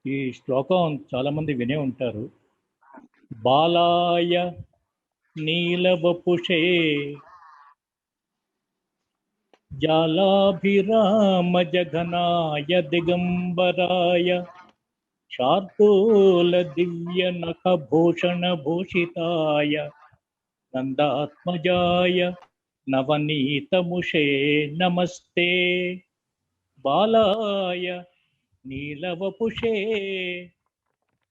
ఈ శ్లోకం చాలా మంది వినే ఉంటారు. బాలాయ నీలవపుషే జాలాభిరామ జఘనాయ దిగంబరాయ శార్దూల దివ్య నఖభూషణ భూషితాయ నందాత్మజాయ నవనీతముషే నమస్తే. బాలాయ నీలవపుషే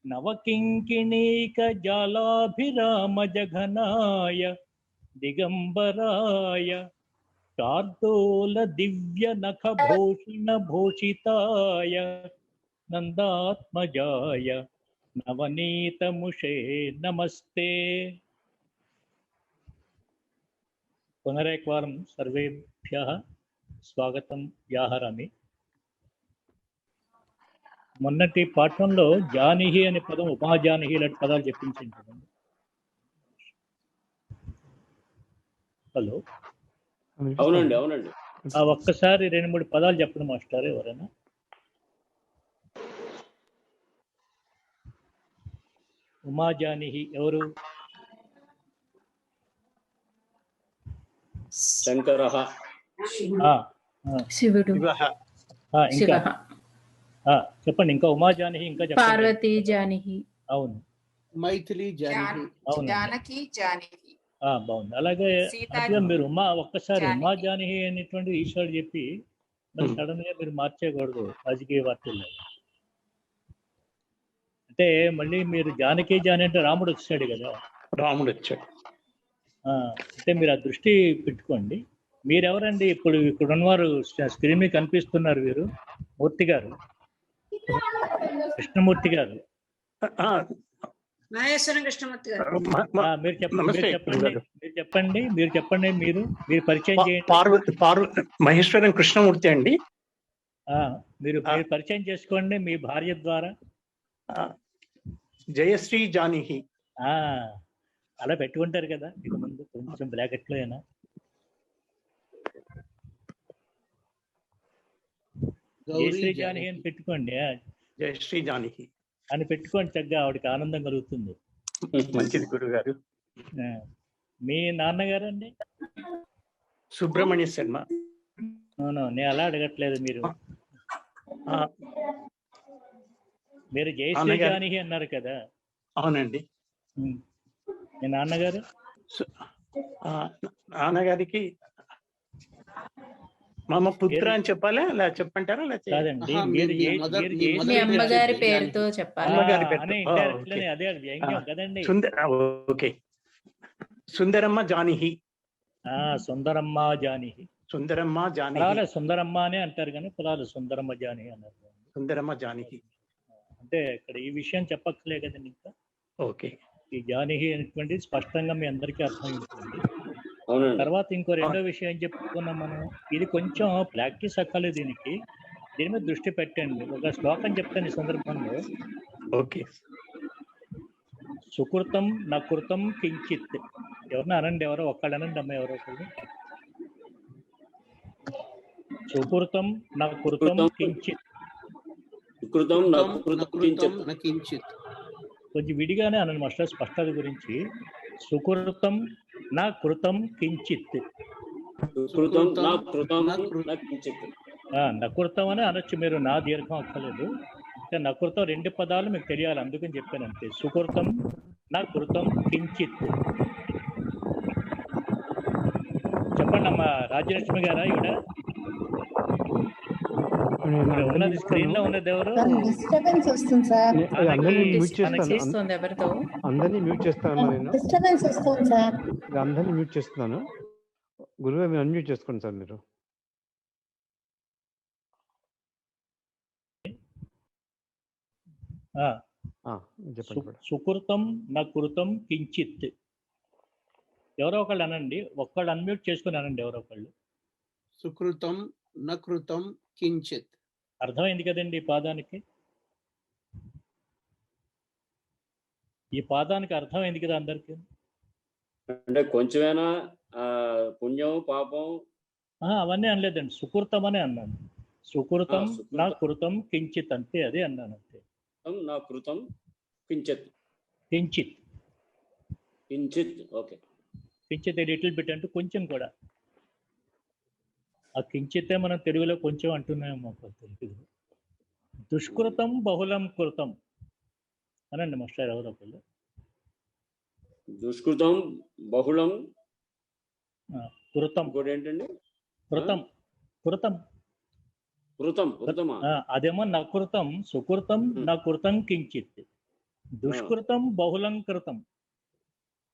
నవకింకిణీక జాలాభిరామ జఘనాయ దిగంబరాయ శార్దూల దివ్య నఖభూషణ భూషితాయ నందాత్మజాయ నవనీతముషే నమస్తే. పునరేకవారం సర్వేభ్యః స్వాగతం వ్యాహరామి. మొన్నటి పాఠంలో జానిహి అనే పదం, ఉమాజానిహి లాంటి పదాలు చెప్పించింది కదండి. హలో, అవునండి అవునండి. ఒక్కసారి 2-3 పదాలు చెప్పండి మాస్టర్. ఎవరైనా ఉమాజానిహి ఎవరు? శంకరః, శివుడు, ఇంకా చెప్పండి. ఇంకా ఉమాజానిహి, ఇంకా చెప్పండి. పార్వతీ జానిహి. అవును, మైథిలి జానకి, జానకి జానకి. బాగుంది. అలాగే అట్లా మీరు ఒక్కసారి ఉమాజానిహి అనేటువంటి ఈశ్వరుడు చెప్పి మరి సడన్ గా మీరు మార్చేయకూడదు రాజకీయ వార్తల్లో. అంటే మళ్ళీ మీరు జానకి జాని అంటే రాముడు వచ్చాడు కదా, రాముడు వచ్చాడు. అంటే మీరు ఆ దృష్టి పెట్టుకోండి. మీరెవరండి? ఇప్పుడు ఇక్కడ ఉన్నవారు స్క్రీన్ మీద కనిపిస్తున్నారు. వీరు మూర్తి గారు, కృష్ణమూర్తి గారు. మహేశ్వరం కృష్ణమూర్తి గారు. మీరు చెప్పండి. మీరు పరిచయం చేయండి. మహేశ్వరం కృష్ణమూర్తి అండి. మీరు పరిచయం చేసుకోండి మీ భార్య ద్వారా. జయశ్రీ జానిహి. అలా పెట్టుకుంటారు కదా ఇక ముందు, కొంచెం బ్రాకెట్ లో అయినా. జయశ్రీ జానకి అని పెట్టుకోండి. జయశ్రీ జానకి అని పెట్టుకోండి, చక్కగా ఆవిడకి ఆనందం కలుగుతుంది. మంచిది గురువు గారు. మీ నాన్నగారు అండి? సుబ్రహ్మణ్య శర్మ. అవును, నేను అలా అడగట్లేదు. మీరు జయశ్రీ జానకి అన్నారు కదా. అవునండి. మీ నాన్నగారు? నాన్నగారికి మామ పుత్ర అని చెప్పాలా, అలా చెప్పంటారా? కాదండి, మీ అమ్మగారి పేరుతో చెప్పాలి. అదే వ్యంగ్యం కదండి. ఓకే. సుందరమ్మ జానిహి. సుందరమ్మ జానిహి. సుందరమ్మ జానిహి. సుందరమ్మ అనే అంటారు కానీ పొలాలు సుందరమ్మ జానిహి అన్నారు. సుందరమ్మ జానిహి అంటే ఇక్కడ ఈ విషయం చెప్పక్కలే కదండి. ఇంకా ఓకే. ఈ జానిహి అనేటువంటిది స్పష్టంగా మీ అందరికీ అర్థం ఉంటుంది. తర్వాత ఇంకో రెండో విషయం ఏం చెప్పుకున్నాం మనం, ఇది కొంచెం ప్రాక్టీస్ అక్కర్లేదు. దీని మీద దృష్టి పెట్టండి. ఒక శ్లోకం చెప్తాను ఈ సందర్భంలో. ఓకే. సుకృతం నకృతం కించిత్. ఎవరన్నా అనండి, ఎవరో ఒక్కళ్ళు అనండి అమ్మ, ఎవరో ఒకళ్ళు. సుకృతం నకృతం కించిత్. కొంచెం విడిగానే అనండి మాస్టర్, స్పష్టత గురించి. సుకృతం నా కృతం కించిత్. నకృతం అని అనొచ్చు మీరు, నా దీర్ఘం అక్కర్లేదు. నకృతం 2 పదాలు మీకు తెలియాలి, అందుకని చెప్పాను అంతే. సుకృతం నా కృతం కించిత్. చెప్పండి అమ్మా. రాజ్యలక్ష్మి గారా ఈవిడ? ఉన్నది స్క్రీన్ లో ఉన్నది ఎవరు? డిస్టర్బెన్స్ వస్తుంది సార్. అందరినీ మ్యూట్ చేస్తాను. డిస్టర్బెన్స్ వస్తుంది సార్. అందరినీ మ్యూట్ చేస్తున్నాను. గురువు మీరు అన్మ్యూట్ చేసుకోండి సార్. మీరు సుకృతం నకృతం కించిత్. ఎవరో ఒకళ్ళు అనండి, ఒక్కళ్ళు అన్మ్యూట్ చేసుకుని అనండి ఎవరో ఒకళ్ళు. సుకృతం నకృతం కించిత్. అర్థమైంది కదండి ఈ పాదానికి? ఈ పాదానికి అర్థమైంది కదా అందరికి? అంటే కొంచెమైనా పుణ్యం పాపం అవన్నీ అనలేదండి, సుకృతం అనే అన్నాను. సుకృతం నా కృతం కించిత్ అంతే, అదే అన్నాను అంతే. నా కృతం కించిత్. కించిత్. కించిత్. ఓకే. కించిత్ లిటిల్ బిట్ అంటే కొంచెం కూడా. ఆ కించితే మనం తెలుగులో కొంచెం అంటున్నామో తెలుగులో. దుష్కృతం బహుళం కృతం అనండి మాస్టర్ ఎవరో ఒకళ్ళు. దుష్కృతం బహుళం కృతం. ఇంకోటి ఏంటండి? కృతం. కృతం. కృతం. కృతమా? అదేమో నకృతం సుకృతం నకృతం కించిత్. దుష్కృతం బహుళం కృతం.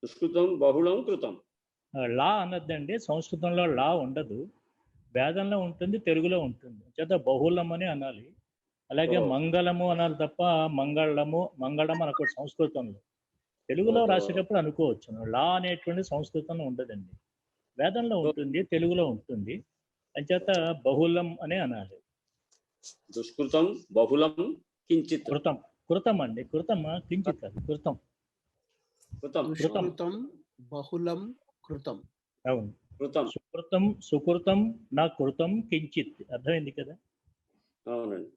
దుష్కృతం బహుళం కృతం. లా అన్నదండి సంస్కృతంలో లా ఉండదు, వేదంలో ఉంటుంది, తెలుగులో ఉంటుంది. చేత బహుళం అని అనాలి. అలాగే మంగళము అనాలి తప్ప మంగళం అనకూడదు సంస్కృతంలో. తెలుగులో రాసేటప్పుడు అనుకోవచ్చు. లా అనేటువంటి సంస్కృతంలో ఉండదండి, వేదంలో ఉంటుంది, తెలుగులో ఉంటుంది. అంచేత బహుళం అనే అనాలి. దుష్కృతం బహుళం కించిత్. కృతం. కృతం అండి. కృతమా కించిత్ కాదు, కృతం. దుష్కృతం బహుళం కృతం. అవును. కృతం. సుకృతం నా కృతం కించిత్. అర్థమైంది కదా? అవునండి.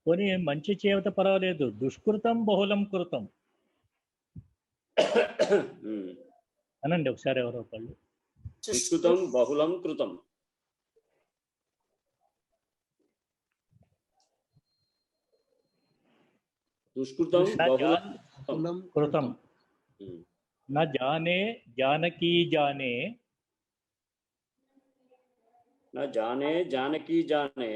పోనీ మంచి చేయత పర్వాలేదు, దుష్కృతం బహుళం కృతం అనండి ఒకసారి ఎవరో ఒకళ్ళు. దుష్కృతం బహుళం కృతం. దుష్కృతం బహుళం కృతం. నా జానే జానకీ జానే. నా జానే జానకీ జానే.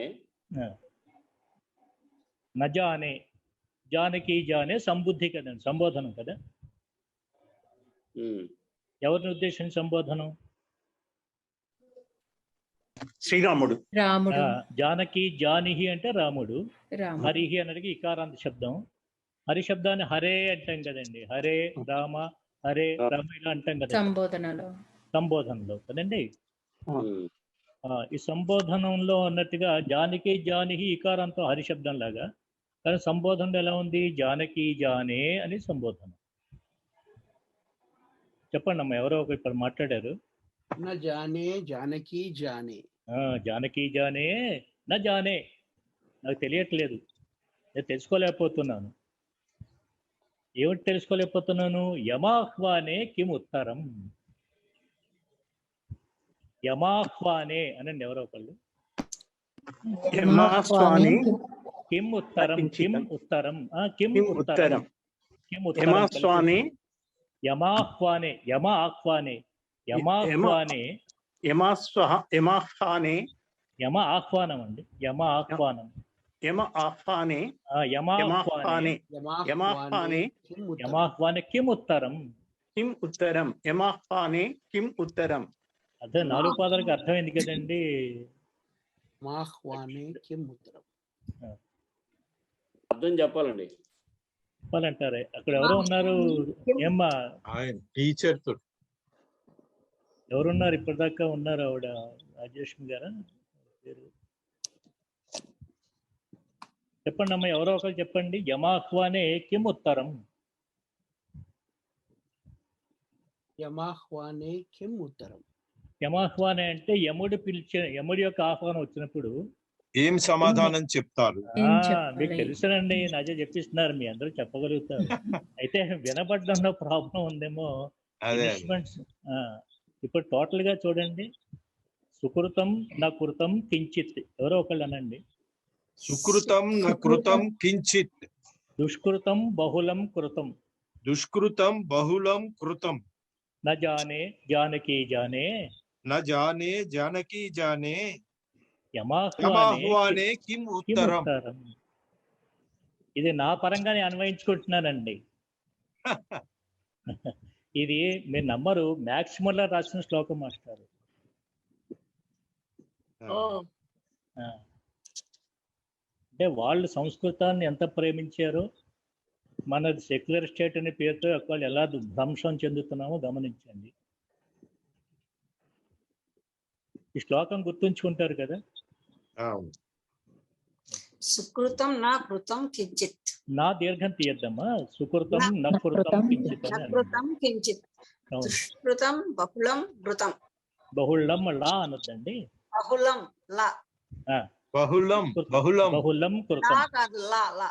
నా జానే జానకీ జానే సంబుద్ధి కదండి, సంబోధనం కదా. ఎవరిని ఉద్దేశించి సంబోధనం? శ్రీరాముడు. రాముడు. జానకి జానిహి అంటే రాముడు. హరిహి అనేది ఇకారాంత శబ్దం. హరి శబ్దాన్ని హరే అంటాం కదండి. హరే రామ, హరే రామ ఇలా అంటాం కదా సంబోధనలో కదండి. ఈ సంబోధనంలో అన్నట్టుగా జానకి జానిహి ఇకారంతో హరి శబ్దం లాగా, కానీ సంబోధనలో ఎలా ఉంది? జానకి జానే అని సంబోధన. చెప్పండి అమ్మా, ఎవరో ఒక ఇప్పుడు మాట్లాడారు. నా జానే జానకి జానే. జానకి జానే నా జానే. నాకు తెలియట్లేదు, నేను తెలుసుకోలేకపోతున్నాను. ఏమిటి తెలుసుకోలేకపోతున్నాను? యమాహ్వానే కిం ఉత్తరం. యమాహ్వానే అనండి ఎవరో ఒకళ్ళు. కిం ఉత్తరం. కిం ఉత్తరం. కిం ఉత్తరం. కిం ఉత్తరం. యమాహ్వానే. యమ ఆహ్వానే. యమాహ్వానే. యమ ఆహ్వానం అండి. యమ ఆహ్వానం. యమాహ్వానే కిం ఉత్తరం. కిం ఉత్తరం. యమాహ్వానే కిం ఉత్తరం. అదే 4 పాదాలకు అర్థమైంది కదండి. కిం ఉత్తరం అర్థం చెప్పాలండి. చెప్పాలంటారే. అక్కడ ఎవరో ఉన్నారు. ఏమ్మా టీచర్ ఎవరున్నారు? ఇప్పటిదాకా ఉన్నారు ఆవిడ రాజలక్ష్మి గారా పేరు? చెప్పండి అమ్మా, ఎవరో ఒకరు చెప్పండి. యమాహ్వానే కిం ఉత్తరం. యమాహ్వానే కిం ఉత్తరం. యమాహ్వానే అంటే యముడి యొక్క ఆహ్వానం వచ్చినప్పుడు ఏం సమాధానం చెప్తారు? మీకు తెలుసునండి, నాజే చెప్పిస్తున్నారు, మీ అందరూ చెప్పగలుగుతారు. అయితే వినపడడంలో ప్రాబ్లం ఉందేమో. ఇప్పుడు టోటల్ గా చూడండి. సుకృతం నా కృతం కించిత్. ఎవరో ఒకళ్ళు అనండి. సుకృతం నా కృతం కించిత్. దుష్కృతం బహుళం కృతం. దుష్కృతం బహుళం కృతం. నా జానే జానకి జానే. నా జానే జానకి జానే. యమాహ్వానే కిం ఉత్తరం. ఇది నా పరంగానే అన్వయించుకుంటున్నానండి. ఇది మీరు నమ్మరు, మ్యాక్సిమం లో రాసిన శ్లోకం మాస్టారు. అంటే వాళ్ళు సంస్కృతాన్ని ఎంత ప్రేమించారో, మనది సెక్యులర్ స్టేట్ అనే పేరుతో వాళ్ళు ఎలా ధ్వంసం చెందుతున్నామో గమనించండి. ఈ శ్లోకం గుర్తుంచుకుంటారు కదా. సుకృతం నా కృతం కించిత్. నా దీర్ఘం తీయద్దమ్మా. సుకృతం నా కృతం కించిత్. దుష్కృతం బహుళం కృతం. బహుళం లా అనొద్దండి. బహుళం లా. బహుళం బహుళం బహుళం కృతం. లా కాదు, లా లా.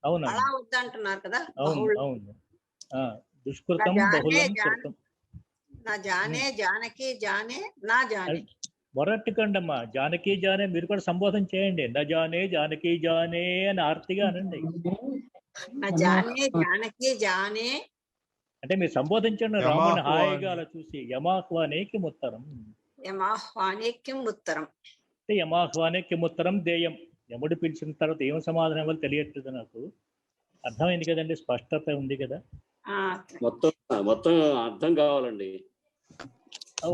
అవునండి అలా వద్దంటున్నారు కదా. అవును బహుళం. అవును దుష్కృతం నా జానే బహుళం జాన్ కృతం. నా జానే జానకి జానే నా జానే. మొరట్టుకండమ్మా జానకి జానే మీరు కూడా సంబోధన చేయండి. నా జానే జానకి జానే అని ఆర్తిగా అనండి. నా జానే జానకి జానే. అంటే మీరు సంబోధించండి రాముని హాయిగా అలా చూసి. యమాహ్వానేకి ముత్తరం యమాహ్వానేక్యం ఉత్తరం. అంటే యమాహ్వానేకి ముత్తరం దేయం. యముడు పిలిచిన తర్వాత ఏం సమాధానం ఇవ్వాలో తెలియట్లేదు నాకు. అర్థమైంది కదండి, స్పష్టత ఉంది కదా. మొత్తం మొత్తం అర్థం కావాలండి.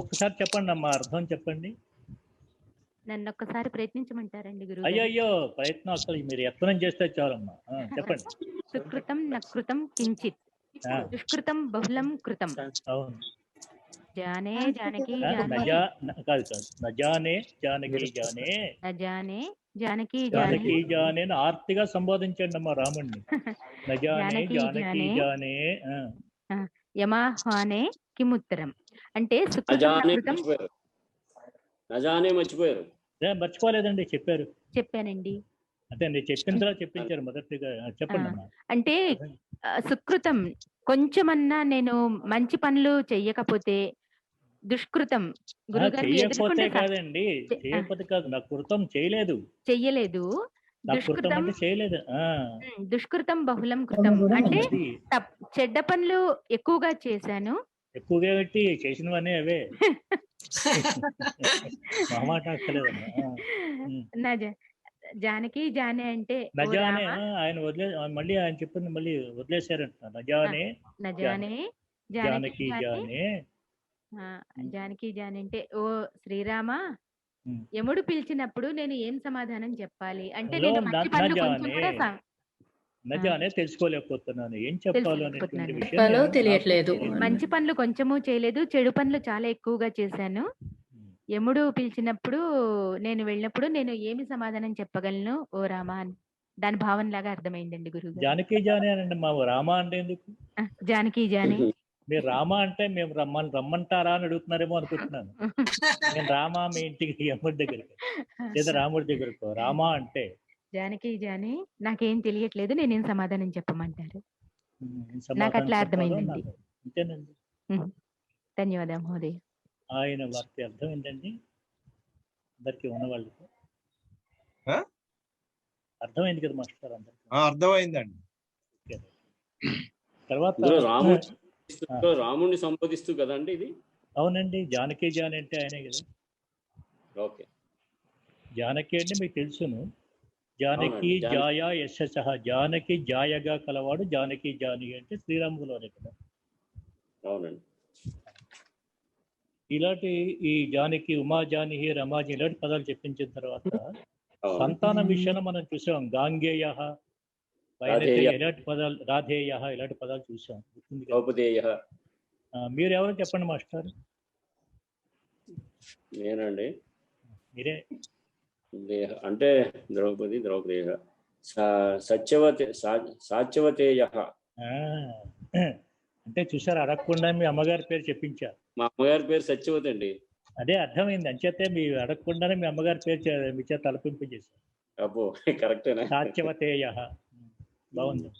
ఒక్కసారి చెప్పండి అమ్మా, అర్థం చెప్పండి. నన్ను ఒక్కసారి ప్రయత్నించమంటారండి గురువు? అయ్యయ్యో ప్రయత్నం అసలు మీరు యత్నం చేస్తే చాలమ్మా. చెప్పండి. సుకృతం నకృతం కించిత్, దుష్కృతం బహుళం కృతం. అవును. జానే జానకి కాదు నజానే జానకి జానే. నజానే జానకి జానకి జానే ఆర్తిగా సంబోధించండి అమ్మా రాముణ్ణి. నజానే జానకి జానే. యమాహ్వానే కిముత్తరం అంటే నజానే మర్చిపోయారు. మర్చిపోలేదండి, చెప్పారు. చెప్పానండి. అంటే నేను చెప్పిన తర్వాత చెప్పించారు మొదటిగా. చెప్పండి అమ్మా. అంటే సుకృతం కొంచెమన్నా నేను మంచి పనులు చెయ్యకపోతే దుష్కృతం చేయకపోతే కాదండి, చేయకపోతే కాదు, నా కృతం చెయ్యలేదు. దుష్కృతం చేయలేదు. దుష్కృతం బహుళం కృతం అంటే చెడ్డ పనులు ఎక్కువగా చేశాను. ఎక్కువగా పెట్టి చేసినవన్నీ అవే. జానకి జానే అంటే నజానే ఆయన మళ్ళీ ఆయన చెప్పింది మళ్ళీ వదిలేశారంట. నజానే నజానే జానకి జానే. జానకి జానే అంటే ఓ శ్రీరామ, యముడు పిలిచినప్పుడు నేను ఏం సమాధానం చెప్పాలి అంటే నేను మంచి పనులు కొంచెం కూడా నజానే తెలుసుకోలేకపోతున్నాను, ఏం చెప్పాలో తెలియట్లేదు. మంచి పనులు కొంచెము చేయలేదు, చెడు పనులు చాలా ఎక్కువగా చేశాను. యముడు పిలిచినప్పుడు నేను వెళ్ళినప్పుడు నేను ఏమి సమాధానం చెప్పగలను ఓ రామ అని దాని భావన లాగా అర్థమైందండి గురువు. జానకి జానే అనండి మా. రామ అంటే ఎందుకు? జానకి జానే. మీరు రామ అంటే మేము రమ్మంటారా అని అడుగుతున్నారేమో అనుకుంటున్నాను. నేను రామ మీ ఇంటికి యముడి దగ్గరికి లేదా రాముడి దగ్గరకు రామ అంటే జానకి జానే నాకేం తెలియట్లేదు, నేనేం సమాధానం చెప్పమంటారు? నాకు అట్లా అర్థమైందండి. అంతేనండి. ధన్యవాదాలు మహోదయ. ఆయన వాక్య అర్థం ఏంటండి అందరికి ఉన్నవాళ్ళకి అర్థమైంది కదా మాస్టర్? అందరికి అర్థమైందండి. తర్వాత రాముడిని సంబోధిస్తూ కదండి ఇది. అవునండి, జానకి జాని అంటే ఆయనే కదా. ఓకే. జానకి అంటే మీకు తెలుసును. జానకి జాయ యశ. జానకి జాయగా కలవాడు జానకి జాని అంటే శ్రీరాములోనే కదా. అవునండి. ఇలాంటి ఈ జానకి, ఉమా జాని, రమాజి ఇలాంటి పదాలు చెప్పించిన తర్వాత సంతానం విషయంలో మనం చూసాం. గాంగేయ, ఇలాంటి పదాలు, రాధేయ ఇలాంటి పదాలు చూసాం. మీరు ఎవరు చెప్పండి మాస్టర్? నేనండి. మీరే అంటే ద్రౌపదేయ సాత్యవతేయ అంటే చూసారు, అడగకుండా మీ అమ్మగారి పేరు చెప్పించారు. మా అమ్మగారి పేరు సత్యవతి అండి. అదే అర్థమైంది. అంచేతే మీ అడగకుండానే మీ అమ్మగారి పేరు మీ చేత తలపింపజేశారు. అబ్బో కరెక్టేనా? సాత్యవతేయ బాగుంది.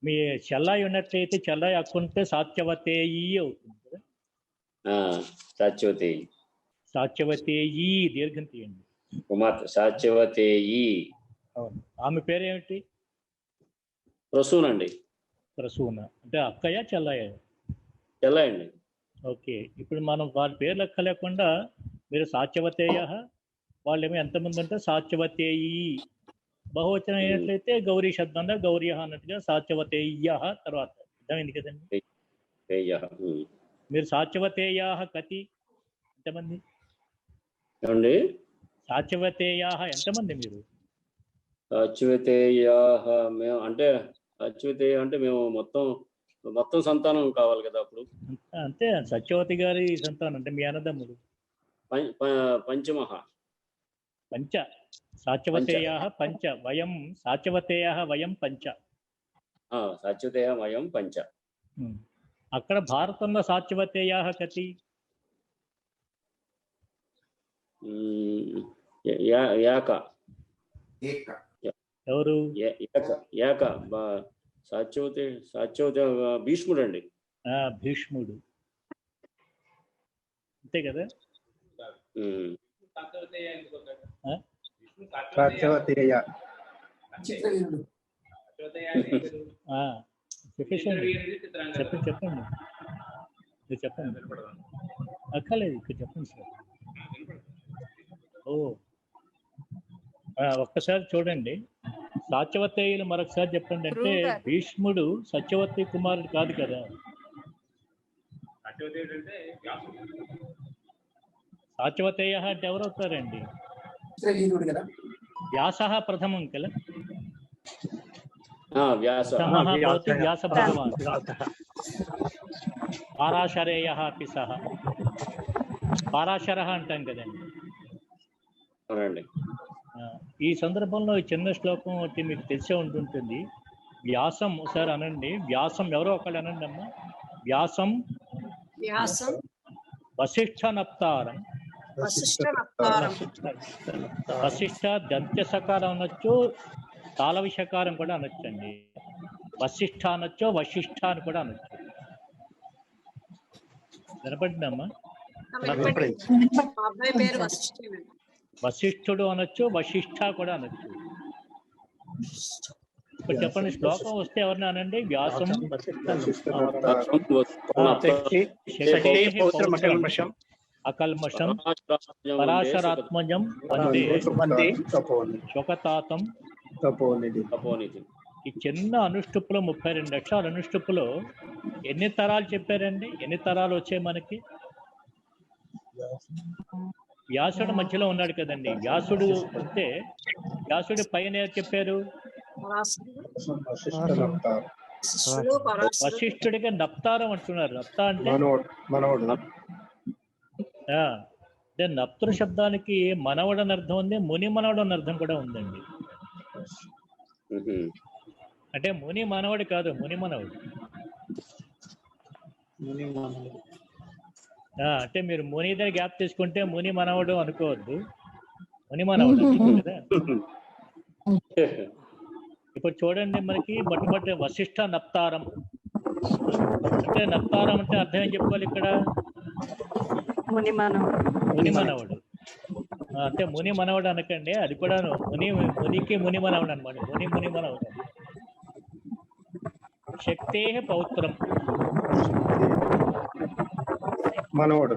మీ చెల్లాయి ఉన్నట్లయితే చెల్లాయి అక్కుంటే సాత్యవతేయి అవుతుంది కదా. సాత్యవతేయి. సాత్యవతేయి దీర్ఘం తీయండి. సాత్యవతేయి. అవును. ఆమె పేరేమిటి? ప్రసూనండి. ప్రసూన అంటే అక్కయ్య చెల్లాయ? చెల్లాయండి. ఓకే. ఇప్పుడు మనం వాళ్ళ పేరు లెక్క లేకుండా మీరు సాత్యవతేయ, వాళ్ళేమో ఎంతమంది అంటే సాత్యవతేయి. బహువచనం అయినట్లయితే గౌరీ శబ్దంలో గౌరీ అన్నట్టుగా సాత్యవతేయ తర్వాత. అర్థమైంది కదండి? మీరు సాత్యవతేయ కతి ఎంతమంది? సాత్యవతేయ ఎంతమంది మీరు? సాత్యవతేయ మేము అంటే అచ్యుతేయ అంటే మేము మొత్తం సంతానం కావాలి కదా అప్పుడు. అంతే. సత్యవతి గారి సంతానం అంటే మీ అన్నదమ్ములు పంచమహ పంచ. సాత్యవతేయ పంచ వయం. సాత్యవతేయ వయం పంచ. సాత్యవతేయ వయం పంచ. అక్కడ భారతంలో సాత్యవతేయ కతి? ఎవరు? ఏక సాత్యవతి భీష్ముడు అండి. భీష్ముడు అంతే కదా. చెప్పండి చెప్పండి అక్కర్లేదు, ఇక్కడ చెప్పండి సార్. ఒక్కసారి చూడండి, సాత్యవతేయులు మరొకసారి చెప్పండి. అంటే భీష్ముడు సత్యవతి కుమారుడు కాదు కదా. సాత్యవతేయ అంటే ఎవరవుతారండి? వ్యాస ప్రథమం కల వ్యాస భగవాన్ పారాశరేయ అపి సహ. పారాశర అంటాం కదండి. ఈ సందర్భంలో చిన్న శ్లోకం ఒకటి మీకు తెలిసే ఉంటుంటుంది. వ్యాసం ఒకసారి అనండి. వ్యాసం ఎవరో ఒకళ్ళు అనండి అమ్మా. వ్యాసం వశిష్ఠ నప్తారం. వశిష్ఠ దంత్య సకారం అనొచ్చు, తాళవి సకారం కూడా అనొచ్చు అండి. వశిష్ఠ అనొచ్చు, వశిష్ఠ అని కూడా అనొచ్చు. వినపడిందమ్మా? వశిష్ఠుడు అనొచ్చు, వశిష్ఠ కూడా అనొచ్చు. ఇప్పుడు చెప్పండి, శ్లోకం వస్తే ఎవరిని అనండి. వ్యాసం అకల్మషం పరాశరాత్మజం వందే శోకతాతం. ఈ చిన్న అనుష్టుప్పులో 32 అక్షరాల అనుష్టుప్పులో ఎన్ని తరాలు చెప్పారండి? ఎన్ని తరాలు వచ్చాయి మనకి? వ్యాసుడు మధ్యలో ఉన్నాడు కదండి. వ్యాసుడు వస్తే వ్యాసుడి పైన చెప్పారు వశిష్ఠుడిగా నప్తారం అంటున్నారు. నప్త అంటే నప్తృ శబ్దానికి మనవడు అని అర్థం ఉంది, ముని మనవడు అని అర్థం కూడా ఉందండి. అంటే ముని మనవడు కాదు, ముని మనవడు. అంటే మీరు ముని దగ్గర గ్యాప్ తీసుకుంటే ముని మనవడు అనుకోవద్దు, ముని మనవడు కదా. ఇప్పుడు చూడండి, మనకి మొట్టమొదటి వశిష్ఠ నప్తారం అంటే నప్తారం అంటే అర్థం ఏం చెప్పుకోవాలి ఇక్కడ? ముని మనవడు. అంటే ముని మనవడు అనకండి, అది కూడా మునికి ముని మనవడు అనమాట. ముని మనవడు. శక్తే పౌత్రం మనవడు.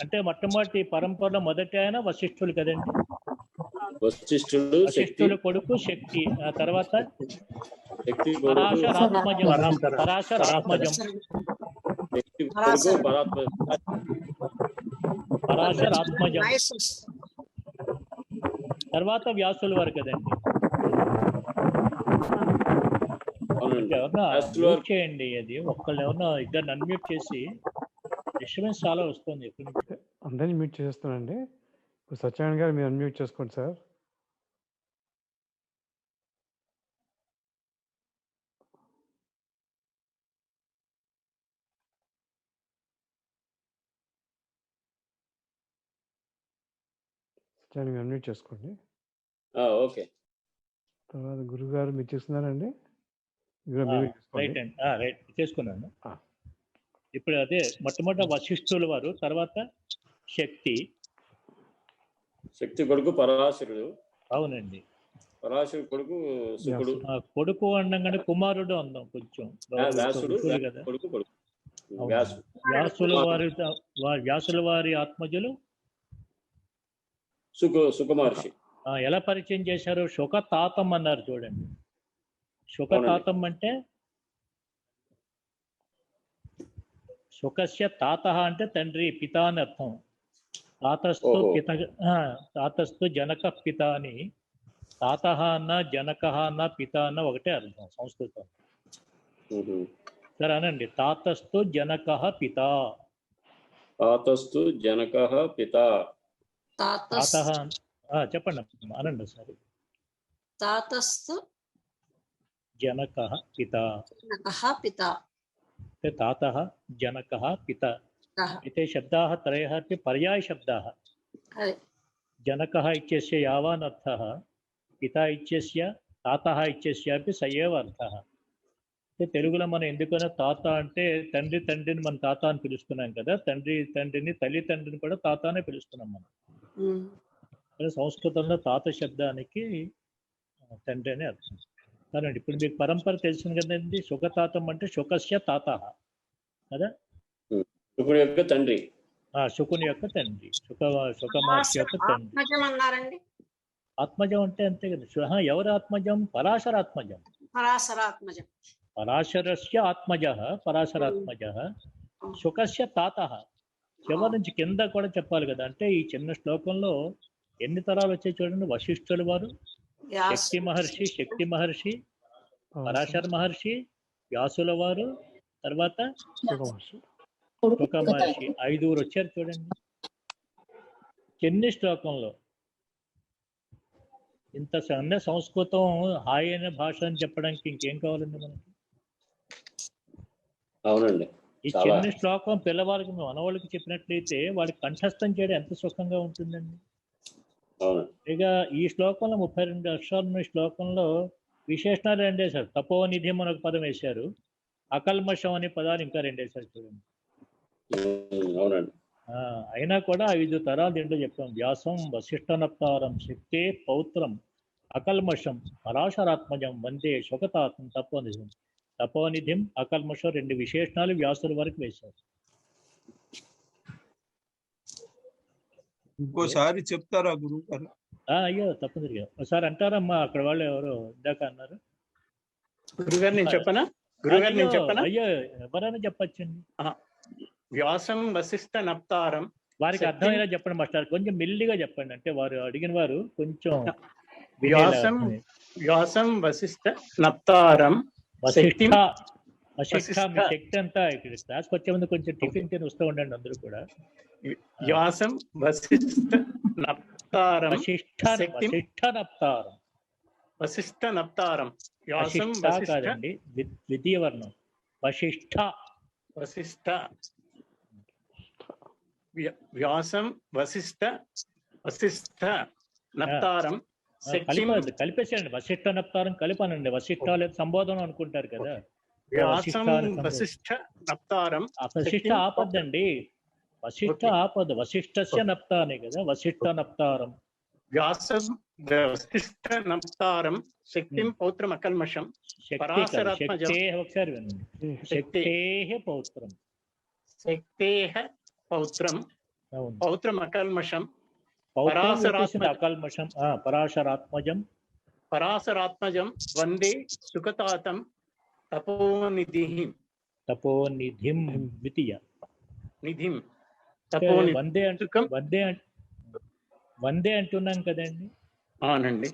అంటే మొట్టమొదటి పరంపరలో మొదటి ఆయన వశిష్ఠులు కదండి. వశిష్ఠుడు కొడుకు శక్తి. ఆ తర్వాత పరాశరాత్మజం. పరాశరాత్మజం తర్వాత వ్యాసుల వారు కదండి. ఎవరన్నా మ్యూట్ చేయండి. అది ఒక్కళ్ళు ఎవరన్నా ఇద్దరు అన్మ్యూట్ చేసి, డిస్టర్బెన్స్ చాలా వస్తుంది. అందరినీ మ్యూట్ చేస్తున్నానండి. ఇప్పుడు సత్యనారాయణ గారు మీరు అన్మ్యూట్ చేసుకోండి సార్. సత్యనారాయణ గారు అన్మ్యూట్ చేసుకోండి. ఓకే. తర్వాత గురువు గారు మీరు చేస్తున్నారండి? రైట్ అండి, రైట్ చేసుకున్నాను. ఇప్పుడు అదే మొట్టమొదటి వశిష్ఠుల వారు, తర్వాత శక్తి కొడుకు పరాశరుడు. అవునండి. పరాశరుడు కొడుకు శుకుడు. కొడుకు అనగానే కుమారుడు అందాం కొంచెం. వ్యాసుల వారి ఆత్మజులు సుకుమహర్షి. ఎలా పరిచయం చేశారు? శుకతాతం అన్నారు చూడండి. శుకతాతం అంటే శుకస్య తాత అంటే తండ్రి, పిత అని అర్థం. తాతస్తు జనక పిత అని. తాత అన్న జనక అన్న పిత అన్న ఒకటే అర్థం సంస్కృతం. సరే అనండి. తాతస్తు జనక పిత. తాతస్తు జనక పిత. చెప్పండి అనండి సరే. తాతస్తు జనక పిత. తాతః జనకः పిता. एते शब्दाः त्रयः अपि पर्यायशब्दाः. जनकः इत्यस्य यावान् अर्थः పితా ఇచ్చేస్య తాత ఇచ్చేస్యాపి సయేవ అర్థ. అంటే తెలుగులో మనం ఎందుకైనా తాత అంటే తండ్రిని మనం తాత అని పిలుస్తున్నాం కదా, తండ్రిని తల్లిదండ్రిని కూడా తాత అనే పిలుస్తున్నాం మనం. సంస్కృతంలో తాత శబ్దానికి తండ్రి అనే అర్థం. కాదండి ఇప్పుడు మీకు పరంపర తెలిసింది కదండి, శుకతాతం అంటే శుకస్య తాత కదా, శుకుని యొక్క తండ్రి. శుకుని యొక్క తండ్రి, శుక మహర్షి యొక్క తండ్రి. అన్నారండి ఆత్మజం అంటే అంతే కదా. ఎవరు ఆత్మజం? పరాశరాత్మజం. పరాశరాత్మజం. పరాశరస్య ఆత్మజ పరాశరాత్మజ, శుకస్య తాత. చివరి నుంచి కింద కూడా చెప్పాలి కదా. అంటే ఈ చిన్న శ్లోకంలో ఎన్ని తరాలు వచ్చాయి చూడండి. వశిష్ఠుల వారు, శక్తి మహర్షి, పరాశర మహర్షి, వ్యాసుల వారు, తర్వాత శుక మహర్షి, 5 వచ్చారు చూడండి చిన్ని శ్లోకంలో. ఇంత సన్న సంస్కృతం హాయి అయిన భాష అని చెప్పడానికి ఇంకేం కావాలండి మనకి? అవునండి. ఈ చిన్న శ్లోకం పిల్లవాళ్ళకి మనవాళ్ళకి చెప్పినట్లయితే వాడికి కంఠస్థం చేయడం ఎంత సుఖంగా ఉంటుందండి. ఇక ఈ శ్లోకంలో 32 అక్షరాలు ఉన్న శ్లోకంలో విశేషణాలు 2 వేశారు. తపోనిధి అని ఒక పదం వేశారు, అకల్మషం అనే పదాలు ఇంకా 2 వేశారు చూడండి. అవునండి. అయినా కూడా 5 తరాలు దీంట్లో చెప్పాం. వ్యాసం వశిష్ఠనప్తారం శక్తే పౌత్రం అకల్మషం పరాశరాత్మజం వందే శుకతాతం తపోనిధిం అకల్మషం 2 విశేషణాలు వ్యాసుల వరకు వేశారు. ఇంకోసారి చెప్తారా గురువు గారు? అయ్యో తప్పనిసరిగా ఒకసారి అంటారమ్మా. అక్కడ వాళ్ళు ఎవరు ఇందాక అన్నారు. గురుగారు నేను చెప్పనా? గురుగారు నేను చెప్పనా? అయ్యో ఎవరైనా చెప్పచ్చండి. వ్యాసం వశిష్ఠ నప్తారం. వారికి అర్థమయ్యేలా చెప్పండి మాస్టర్, కొంచెం మెల్లిగా చెప్పండి. అంటే వారు అడిగిన వారు కొంచెం వ్యాసం వశిష్ఠ నప్తారం వశిష్ఠ. మీ శక్తి అంతా ఇక్కడ క్లాస్కి వచ్చే ముందు కొంచెం టిఫిన్ తిని వస్తూ ఉండండి అందరూ కూడా. వ్యాసం వశిష్ఠ నప్తారం వశిష్ఠ నప్తారం వ్యాసం కాదండి, ద్వితీయ వర్ణం వశిష్ఠ. వ్యాసం వశిష్ఠ నప్తారం కలిపేసేయండి. వశిష్ఠ నప్తారం కలిపానండి. వశిష్ఠ లేదు సంబోధన అనుకుంటారు కదా. వ్యాసం వశిష్ఠ నప్తారం. వశిష్ఠ ఆపద్దండి, వశిష్ఠ ఆపద. వశిష్ఠస్య నప్తానే కదా వశిష్ఠ నప్తారం. వ్యాసం వశిష్ఠ నప్తారం శక్తిం పౌత్రం అకల్మషం పరాశరాత్మజం. ఒకసారి వినండి. శక్తేః పౌత్రం. శక్తేః పౌత్రం పౌత్రం అకల్మషం అకల్మషం పరాశరాత్మజం. పరాశరాత్మజం వందే శుకతాతం తపోనిధిం. ద్వితీయ నిధిం. వందే అంటున్నాం కదండి. అవునండి.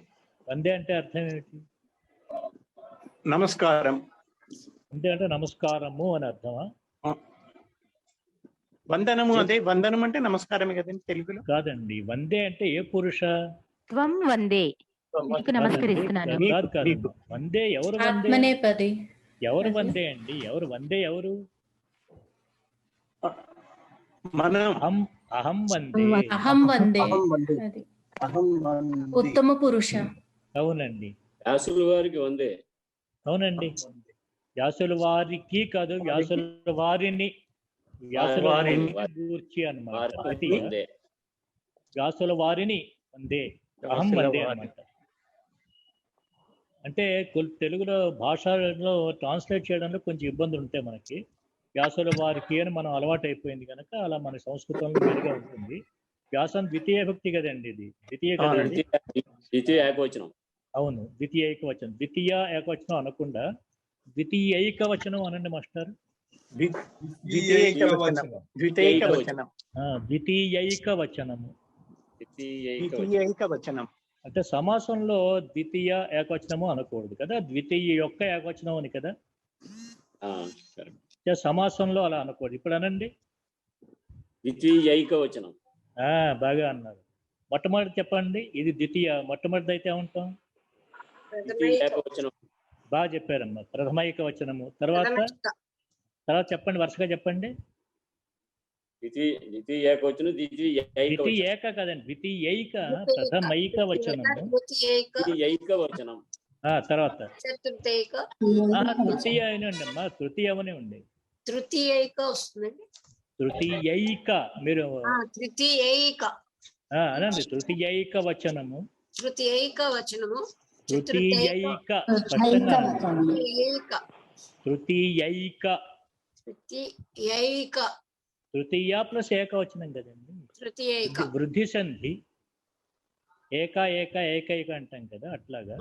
వందే అంటే అర్థం ఏమిటి? నమస్కారం. వందే అంటే నమస్కారము అని అర్థమా? వందనము అదే వందనం అంటే నమస్కారమే కదండి తెలుగులో. కాదండి, వందే అంటే ఏ పురుష? త్వం వందే, నీకు నమస్కరిస్తున్నాను. కాదు, వందే ఎవరు? ఆత్మనేపది. ఎవరు వందే అండి? ఎవరు వందే? ఎవరు? మనం. అహం వందే. అహం వందే ఉత్తమ పురుష. అవునండి. వ్యాసుల వారికి వందే. అవునండి, వ్యాసుల వారికి కాదు, వ్యాసుల వారిని. వ్యాసుల గూర్చి అన్నమాట. వ్యాసుల వారిని వందే, అహం వందే అన్నమాట. అంటే తెలుగులో భాషలో ట్రాన్స్లేట్ చేయడంలో కొంచెం ఇబ్బందులు ఉంటాయి మనకి. వ్యాసుల వారికి అని మనం అలవాటు అయిపోయింది కనుక అలా మన సంస్కృతంలో వేరుగా ఉంటుంది. వ్యాసం ద్వితీయ భక్తి కదండి, ఇది ద్వితీయ కదండి. ద్వితీయ ఏకవచనం. అవును, ద్వితీయ ఏకవచనం. ద్వితీయ ఏకవచనం అనకుండా ద్వితీయైక వచనం అనండి మాస్టర్. ద్వితీయైక వచనము. ద్వితీయైక వచనం అంటే సమాసంలో ద్వితీయ ఏకవచనము అనకూడదు కదా, ద్వితీయ యొక్క ఏకవచనం అని కదా. సమాసంలో అలా అనకూడదు. ఇప్పుడు అనండి ద్వితీయైక వచనం. బాగా అన్నారు. మొట్టమొదటి చెప్పండి, ఇది ద్వితీయ. మొట్టమొదటి అయితే ఏమంటాం? బాగా చెప్పారమ్మా, ప్రథమైక వచనము. తర్వాత చెప్పండి, వరుసగా చెప్పండి. ద్వితీయ ఏకవచనం, ద్వితీయేక కదండి, ద్వితీయైక ప్రథమైక వచనము. ద్వితీయైక వచనం. తర్వాత చతుర్థైక, తృతీయ అనండి అమ్మా, తృతీయమనే ఉంది. తృతీయైక వస్తుందండి. తృతీయైక మీరు తృతీయైక అనండి, తృతీయైక వచనము. తృతీయైక వచనము. తృతీయైక తృతీయైక తృతీయైక తృతీయ ప్లస్ ఏకవచనం కదండి. తృతీయైక వృద్ధి సంధి. ఏకైక అంటాం కదా, అట్లాగా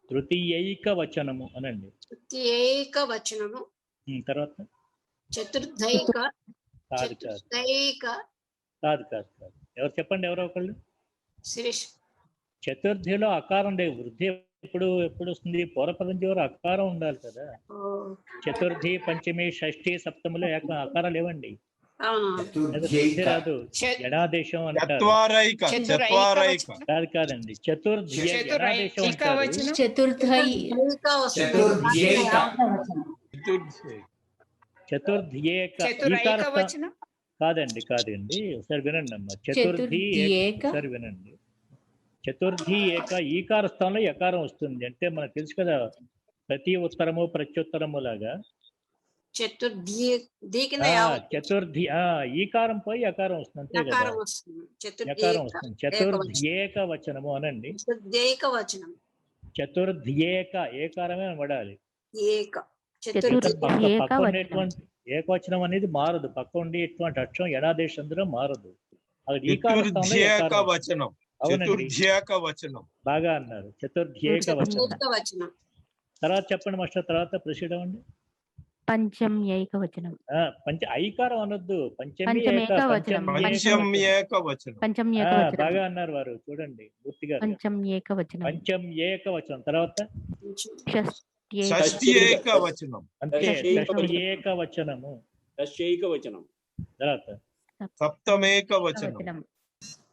తృతీయైక వచనము అనండి. తృతీయైక వచనము. తర్వాత చతుర్థైక. కాదు ఎవరు చెప్పండి, ఎవరో ఒకళ్ళు. శిరీష్. చతుర్థిలో అకారం లేదు. వృద్ధి ఎప్పుడు వస్తుంది? పూర్వపదం చివరి అకారం ఉండాలి కదా. చతుర్థి, పంచమి, షష్ఠి, సప్తములో అకారాలు లేవండి. రాదు. జడాదేశం అంటారు. కాదండి, చతుర్థి జడాదేశం అంటారు. చతుర్థియేక కాదండి ఒకసారి వినండి అమ్మా. చతుర్థి ఒకసారి వినండి. చతుర్థి ఏక ఈకార స్థానంలో యకారం వస్తుంది అంటే మనకు తెలుసు కదా, ప్రతి ఉత్తరము ప్రత్యుత్తరము లాగా. చతుర్థి ఈకారం పోయి యకారం వస్తుంది అంతే కదా, యకారం వస్తుంది. చతుర్థ్యేక వచనము అనండి. చతుర్థ్యేక ఏకారమే పడాలి. పక్క ఉండేటువంటి ఏకవచనం అనేది మారదు. పక్క ఉండి ఎటువంటి అక్షరం ఎడాదేశం అందులో మారదు. అది ఈకార స్థానంలో. అవునండి, బాగా అన్నారు. చతుర్థ్యేక వచనం. తర్వాత చెప్పండి మాస్టర్, తర్వాత ప్రొసీడ్ అవ్వండి. పంచమ్యేక వచనం. ఐకారం అనొద్దు, పంచమ్యేక బాగా అన్నారు వారు. చూడండి పూర్తిగా పంచమ్యేక వచనం. పంచమ్యేక వచనం. తర్వాత షష్ఠ్యేక వచనం. అంతే, షష్ఠ్యేక వచనము. షష్ఠ్యేక వచనం. తర్వాత సప్తమేక వచనం.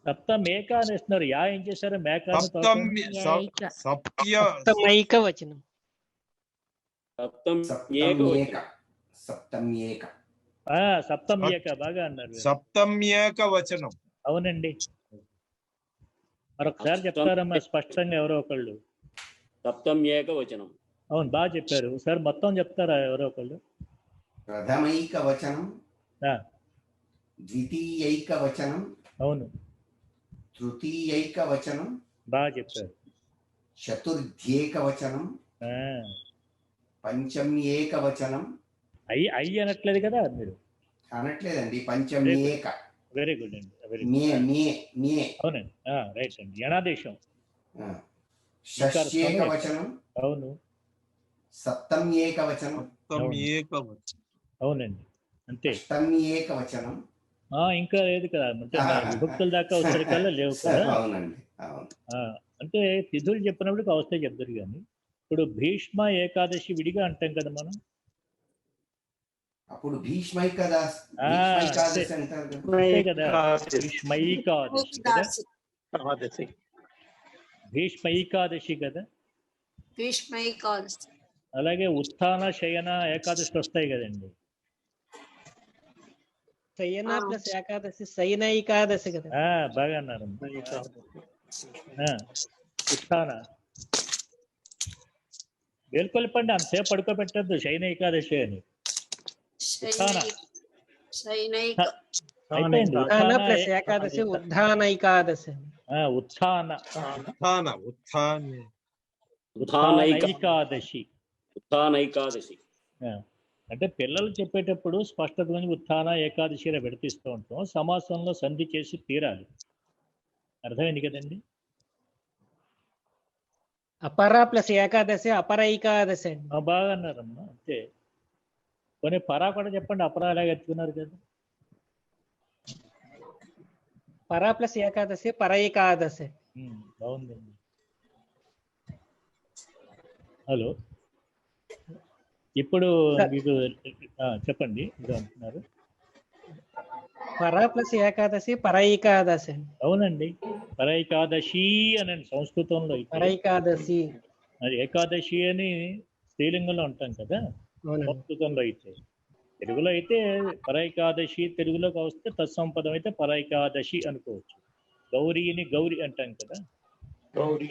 సప్తమేక అనేస్తున్నారు. ఏం చేశారు? మేక సప్తమైక వచనం. సప్తమ్యేక బాగా అన్నారు. సప్తమ్యేక వచనం. అవునండి, మరొకసారి చెప్తారమ్మా స్పష్టంగా ఎవరో ఒకళ్ళు. సప్తమ్యేక వచనం. అవును, బాగా చెప్పారు. ఒకసారి మొత్తం చెప్తారా ఎవరో ఒకళ్ళు? ప్రథమైక వచనం, ద్వితీయైక వచనం, అవును, తృతీయైక వచనం, బాగా చెప్పారు. చతుర్థ్యేక వచనం, పంచమ్యేక వచనం. అయ్యి అనట్లేదు కదా మీరు? అనట్లేదండి, పంచమ్యేక. వెరీ గుడ్ అండి, అవునండి, రైట్ అండి. యణాదేశం. షష్ఠ్యేక వచనం, అవును. సప్తమ్యేక వచనం, అవునండి, అంతే. అష్టమ్యేక వచనం. ఇంకా లేదు కదా, అంటే విభక్తుల దాకా వచ్చేకల్లా లేవు కదా. అవునండి, అంటే తిథులు చెప్పినప్పుడు అవస్థ చెప్తారు. కానీ ఇప్పుడు భీష్మ ఏకాదశి విడిగా అంటాం కదా మనం. అప్పుడు భీష్మైకాదశి కదా, భీష్మైకాదశి కదా. అలాగే ఉత్థాన శయన ఏకాదశి వస్తాయి కదండి. శయన ప్లస్ ఏకాదశి శయనైకాదశి కదా. బాగా అన్నారు. ఉత్థాన వేలుకొల్పండి, అంతసేపు పడుకోబెట్టద్దు శయన ఏకాదశి అని. ఏకాదశి ఉత్థానైకాదశి. ఉత్థానైకాదశి అంటే పిల్లలు చెప్పేటప్పుడు స్పష్టత ఉత్థాన ఏకాదశి పెడిపిస్తూ ఉంటాం. సమాసంలో సంధి చేసి తీరాలి. అర్థమైంది కదండి? అపర ప్లస్ ఏకాదశి అపరైకాదశి. బాగా అన్నారమ్మా, అంతే. కొన్ని పరా కూడా చెప్పండి. అపరా అలాగే ఎత్తుకున్నారు కదా. పరా ప్లస్ ఏకాదశి పరైకాదశి. బాగుందండి. హలో, ఇప్పుడు మీకు చెప్పండి. అంటున్నారు పరా ప్లస్ ఏకాదశి పరైకాదశి. అవునండి, పరైకాదశి అనండి సంస్కృతంలో. పరైకాదశి అది ఏకాదశి అని స్త్రీలింగంలో ఉంటాం కదా సంస్కృతంలో అయితే. తెలుగులో అయితే పరైకాదశి, తెలుగులోకి వస్తే తత్సంపదం అయితే పరైకాదశి అనుకోవచ్చు. గౌరీని గౌరి అంటాం కదా. గౌరీ.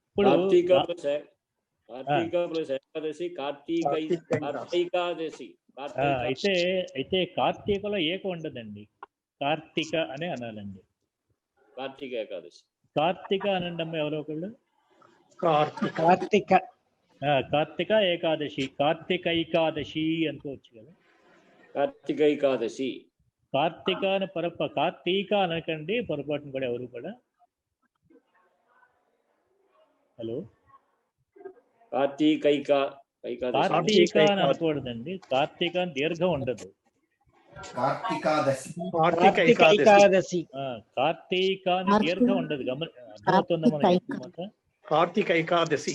ఇప్పుడు ఏకాదశి కార్తీకాదశి. అయితే కార్తీకలో ఏక ఉండదండి, కార్తీక అనే అనాలండి. కార్తీక ఏకాదశి. కార్తీక అనండి ఎవరో ఒకళ్ళు. కార్తీక కార్తీక ఏకాదశి, కార్తీకైకాదశి అనుకోవచ్చు కదా. కార్తీకైకాదశి. కార్తీక అని కార్తీక అనకండి పొరపాటును కూడా ఎవరు కూడా. హలో, కార్తీక అని అనకూడదండి. కార్తీక అని దీర్ఘం ఉండదు. కార్తీకాదశి. కార్తీక అని దీర్ఘం ఉండదు. అర్థమవుతుందా మనకి? కార్తీక ఏకాదశి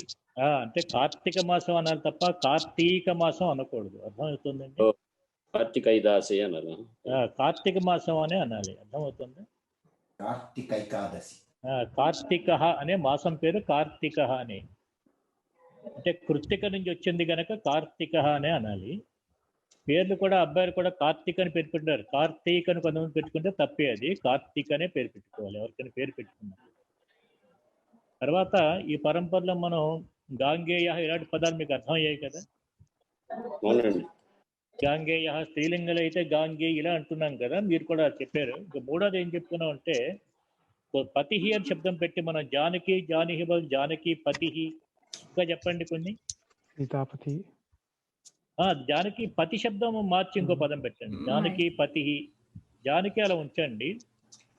అంటే కార్తీక మాసం అనాలి తప్ప కార్తీక మాసం అనకూడదు. అర్థమవుతుందండి? కార్తీకైదాసి అనాలి. కార్తీక మాసం అనే అనాలి. అర్థమవుతుంది? కార్తీకైకాదశి. కార్తీక అనే మాసం పేరు కార్తీక అని. అంటే కృత్తిక నుంచి వచ్చింది కనుక కార్తీక అనే అనాలి. పేర్లు కూడా అబ్బాయిలు కూడా కార్తీక్ అని పేరు పెట్టారు. కార్తీక్ అని కొంతమంది పెట్టుకుంటే తప్పే. అది కార్తీక్ అనే పేరు పెట్టుకోవాలి ఎవరికైనా పేరు పెట్టుకున్నారు. తర్వాత ఈ పరంపరలో మనం గాంగేయ ఇలాంటి పదాలు మీకు అర్థమయ్యాయి కదా. గాంగేయ స్త్రీలింగలు అయితే గాంగే ఇలా అంటున్నాం కదా, మీరు కూడా చెప్పారు. ఇంకా మూడోది ఏం చెప్పుకున్నాం అంటే పతిహి అని శబ్దం పెట్టి మనం జానకి, జానకి బదులు జానకి, పతిహి ఇంకా చెప్పండి కొన్ని. సీతాపతి. జానకి పతి శబ్దం మార్చి ఇంకో పదం పెట్టండి. జానకి పతిహి. జానకి అలా ఉంచండి,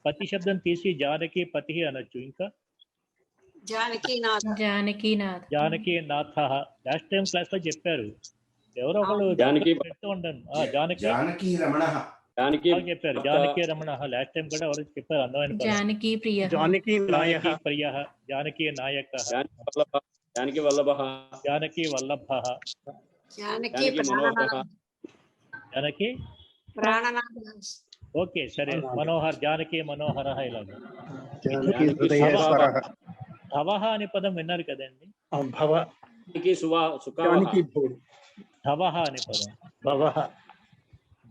పతి శబ్దం తీసి జానకి పతిహి అనొచ్చు. ఇంకా జానకి నాథ. లాస్ట్ టైం క్లాస్ లో చెప్పారు, ఎవరో ఒకళ్ళు పెడుతూ ఉండండి. జానకి రమణ చెప్పారు. జానకి రమణ లాస్ట్ టైం కూడా ఎవరు చెప్పారు. అందమైన జానకి ప్రియ, జానకి నాయక, జానకి వల్లభ, జానకి వల్లభ, జానకి ఓకే సరే. మనోహర్, జానకి మనోహర. ఇలాగా ధవహ అనే పదం విన్నారు కదండి. ధవహ అనే పదం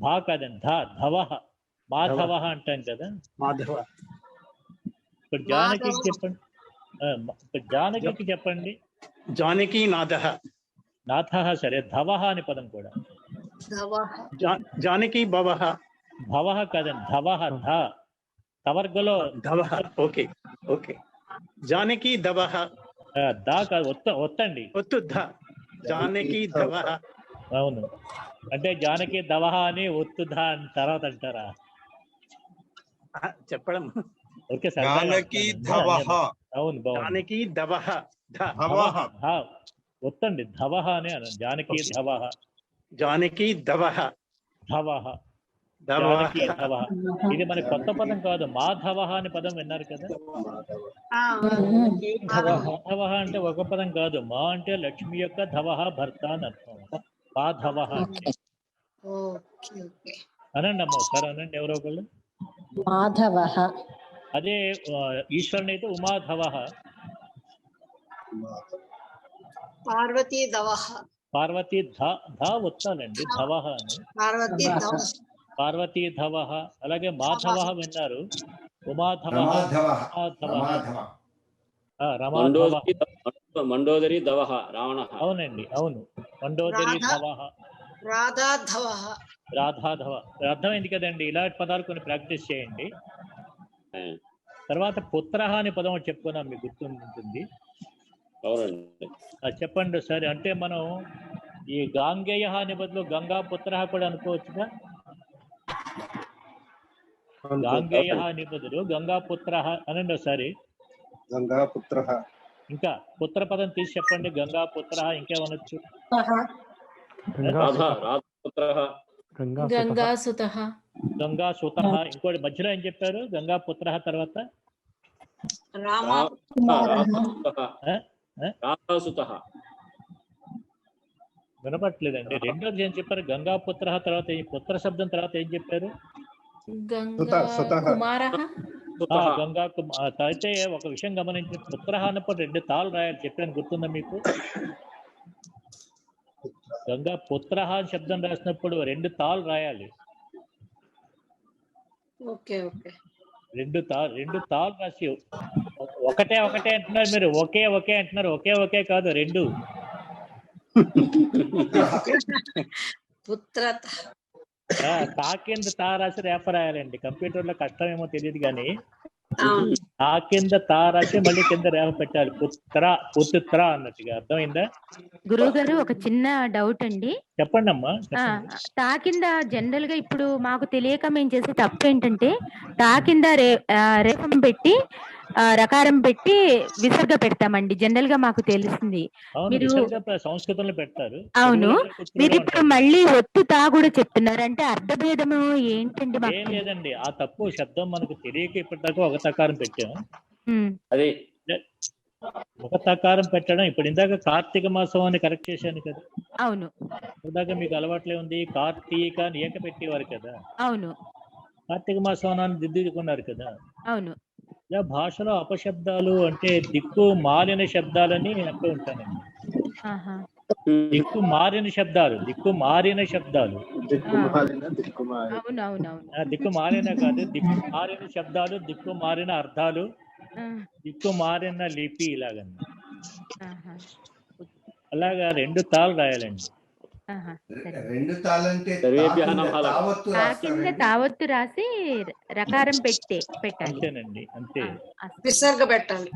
భా కాదండి, ధవహ. మాధవ అంటాం కదా. ఇప్పుడు జానకి చెప్పండి. జానకి చెప్పండి. జానకి నాథ. నాథ సరే. ధవహ అనే పదం కూడా. జానకి భవః. భవః కాదండి, ధవహ. తవర్గలో ధవః. Okay okay. జానకి ధవః. దా కాదు, ఒత్తండి. ఒత్తు ధ. జానకి ధవః. అవును, అంటే జానకి ధవః అని ఒత్తు ధ అని తర్వాత అంటారా? చెప్పడం ఓకే. జానకి ధవః. అవును, జానకి ధవః. ఒత్తండి, ధవః అని అన. జానకి ధవః. జానకి ధవః. ధవః, జానకి ధవః. ఇది మన కొత్త పదం కాదు. మాధవ అనే పదం విన్నారు కదా. మాధవ అంటే ఒక పదం కాదు. మా అంటే లక్ష్మి యొక్క, ధవః భర్త అని అర్థం. మాధవ అనండి అమ్మ, ఒకసారి అనండి ఎవరో ఒకళ్ళు. మాధవ. అదే ఈశ్వరుని అయితే ఉమాధవ. పార్వతీ ధవః. పార్వతీ ధ ఒత్తాలండి, ధవః అని. పార్వతీ ధవః. అలాగే మాధవ విన్నారు. ఉమాధవ, మండోదరి ధవః. రావణ. అవునండి, అవును. మండోదరి ధవః. రాధాధవః. రాధాధవ. అర్థమైంది కదండి. ఇలాంటి పదాలు కొన్ని ప్రాక్టీస్ చేయండి. తర్వాత పుత్ర అనే పదం చెప్పుకున్నాం, మీకు గుర్తుంటుంది. చెప్పండి సరే. అంటే మనం ఈ గాంగేయ అనే బదులు గంగా పుత్ర కూడా అనుకోవచ్చుగా. గాంగేయ అనే బదులు గంగా పుత్ర అనండి ఒకసారి. గంగా పుత్ర. ఇంకా పుత్ర పదం తీసి చెప్పండి. గంగా పుత్ర. ఇంకేమనొచ్చు? గంగాసుతః. గంగాసుతః. ఇంకోటి మధ్యలో ఏం చెప్పారు? గంగా పుత్ర తర్వాత వినపట్లేదండి. రెండోది ఏం చెప్పారు? గంగా పుత్ర తర్వాత పుత్ర శబ్దం తర్వాత ఏం చెప్పారు? గంగా అయితే ఒక విషయం గమనించి, పుత్ర అన్నప్పుడు 2 తాళ్ళు రాయాలి. చెప్పాను, గుర్తుందా మీకు? గంగా పుత్ర అని శబ్దం రాసినప్పుడు 2 తాళ్ళు రాయాలి. Okay okay. 2 తాళ్ళు రాసి ఒకటే అంటున్నారు మీరు. ఒకే అంటున్నారు. ఒకే కాదు 2. పుత్ర తా కింద తా రాసి రేప రాయాలండి. కంప్యూటర్ లో కష్టమేమో తెలియదు కానీ అవును. తా కింద తా రాసి మళ్ళీ కింద రేప పెట్టాలి. పుత్ర అన్నట్టుగా. అర్థమైందా? గురువు గారు ఒక చిన్న డౌట్ అండి. చెప్పండి అమ్మా. తా కింద జనరల్ గా ఇప్పుడు మాకు తెలియక మేము చేసే తప్పు ఏంటంటే తా కింద రేపం పెట్టి రకారం పెట్టి విసర్గ పెడతామండి. జనరల్ గా మాకు తెలిసింది. మీరు సంస్కృతంలో పెడతారు. అవును, మీరు ఇప్పుడు మళ్ళీ ఒత్తు తా కూడా చెప్తున్నారు అంటే అర్థభేదము ఏంటండి? ఏం లేదండి, ఆ తప్పు శబ్దం మనకు తెలియక ఇప్పటిదాకా ఒక తకారం పెట్టాము. అదే ఒక తకారం పెట్టడం. ఇప్పుడు ఇందాక కార్తీక మాసం అని కరెక్ట్ చేశాను కదా. అవును. ఇందాక మీకు అలవాట్లే ఉంది. కార్తీక అని ఏక పెట్టేవారు కదా. అవును. కార్తీక మాసం అని దిద్దుకున్నారు కదా. అవును. ఇలా భాషలో అపశబ్దాలు అంటే దిక్కు మారిన శబ్దాలని అంటూ ఉంటానండి. దిక్కు మారిన శబ్దాలు దిక్కు మారిన కాదు, దిక్కు మారిన శబ్దాలు, దిక్కు మారిన అర్థాలు, దిక్కు మారిన లిపి ఇలాగండి. అలాగా 2 తాళ్ళు రాయాలండి. 2 తాళంటే తావత్తు రాసి రకారం పెట్టాలి. అంతేనండి, అంతే. విసర్గ పెట్టాలి.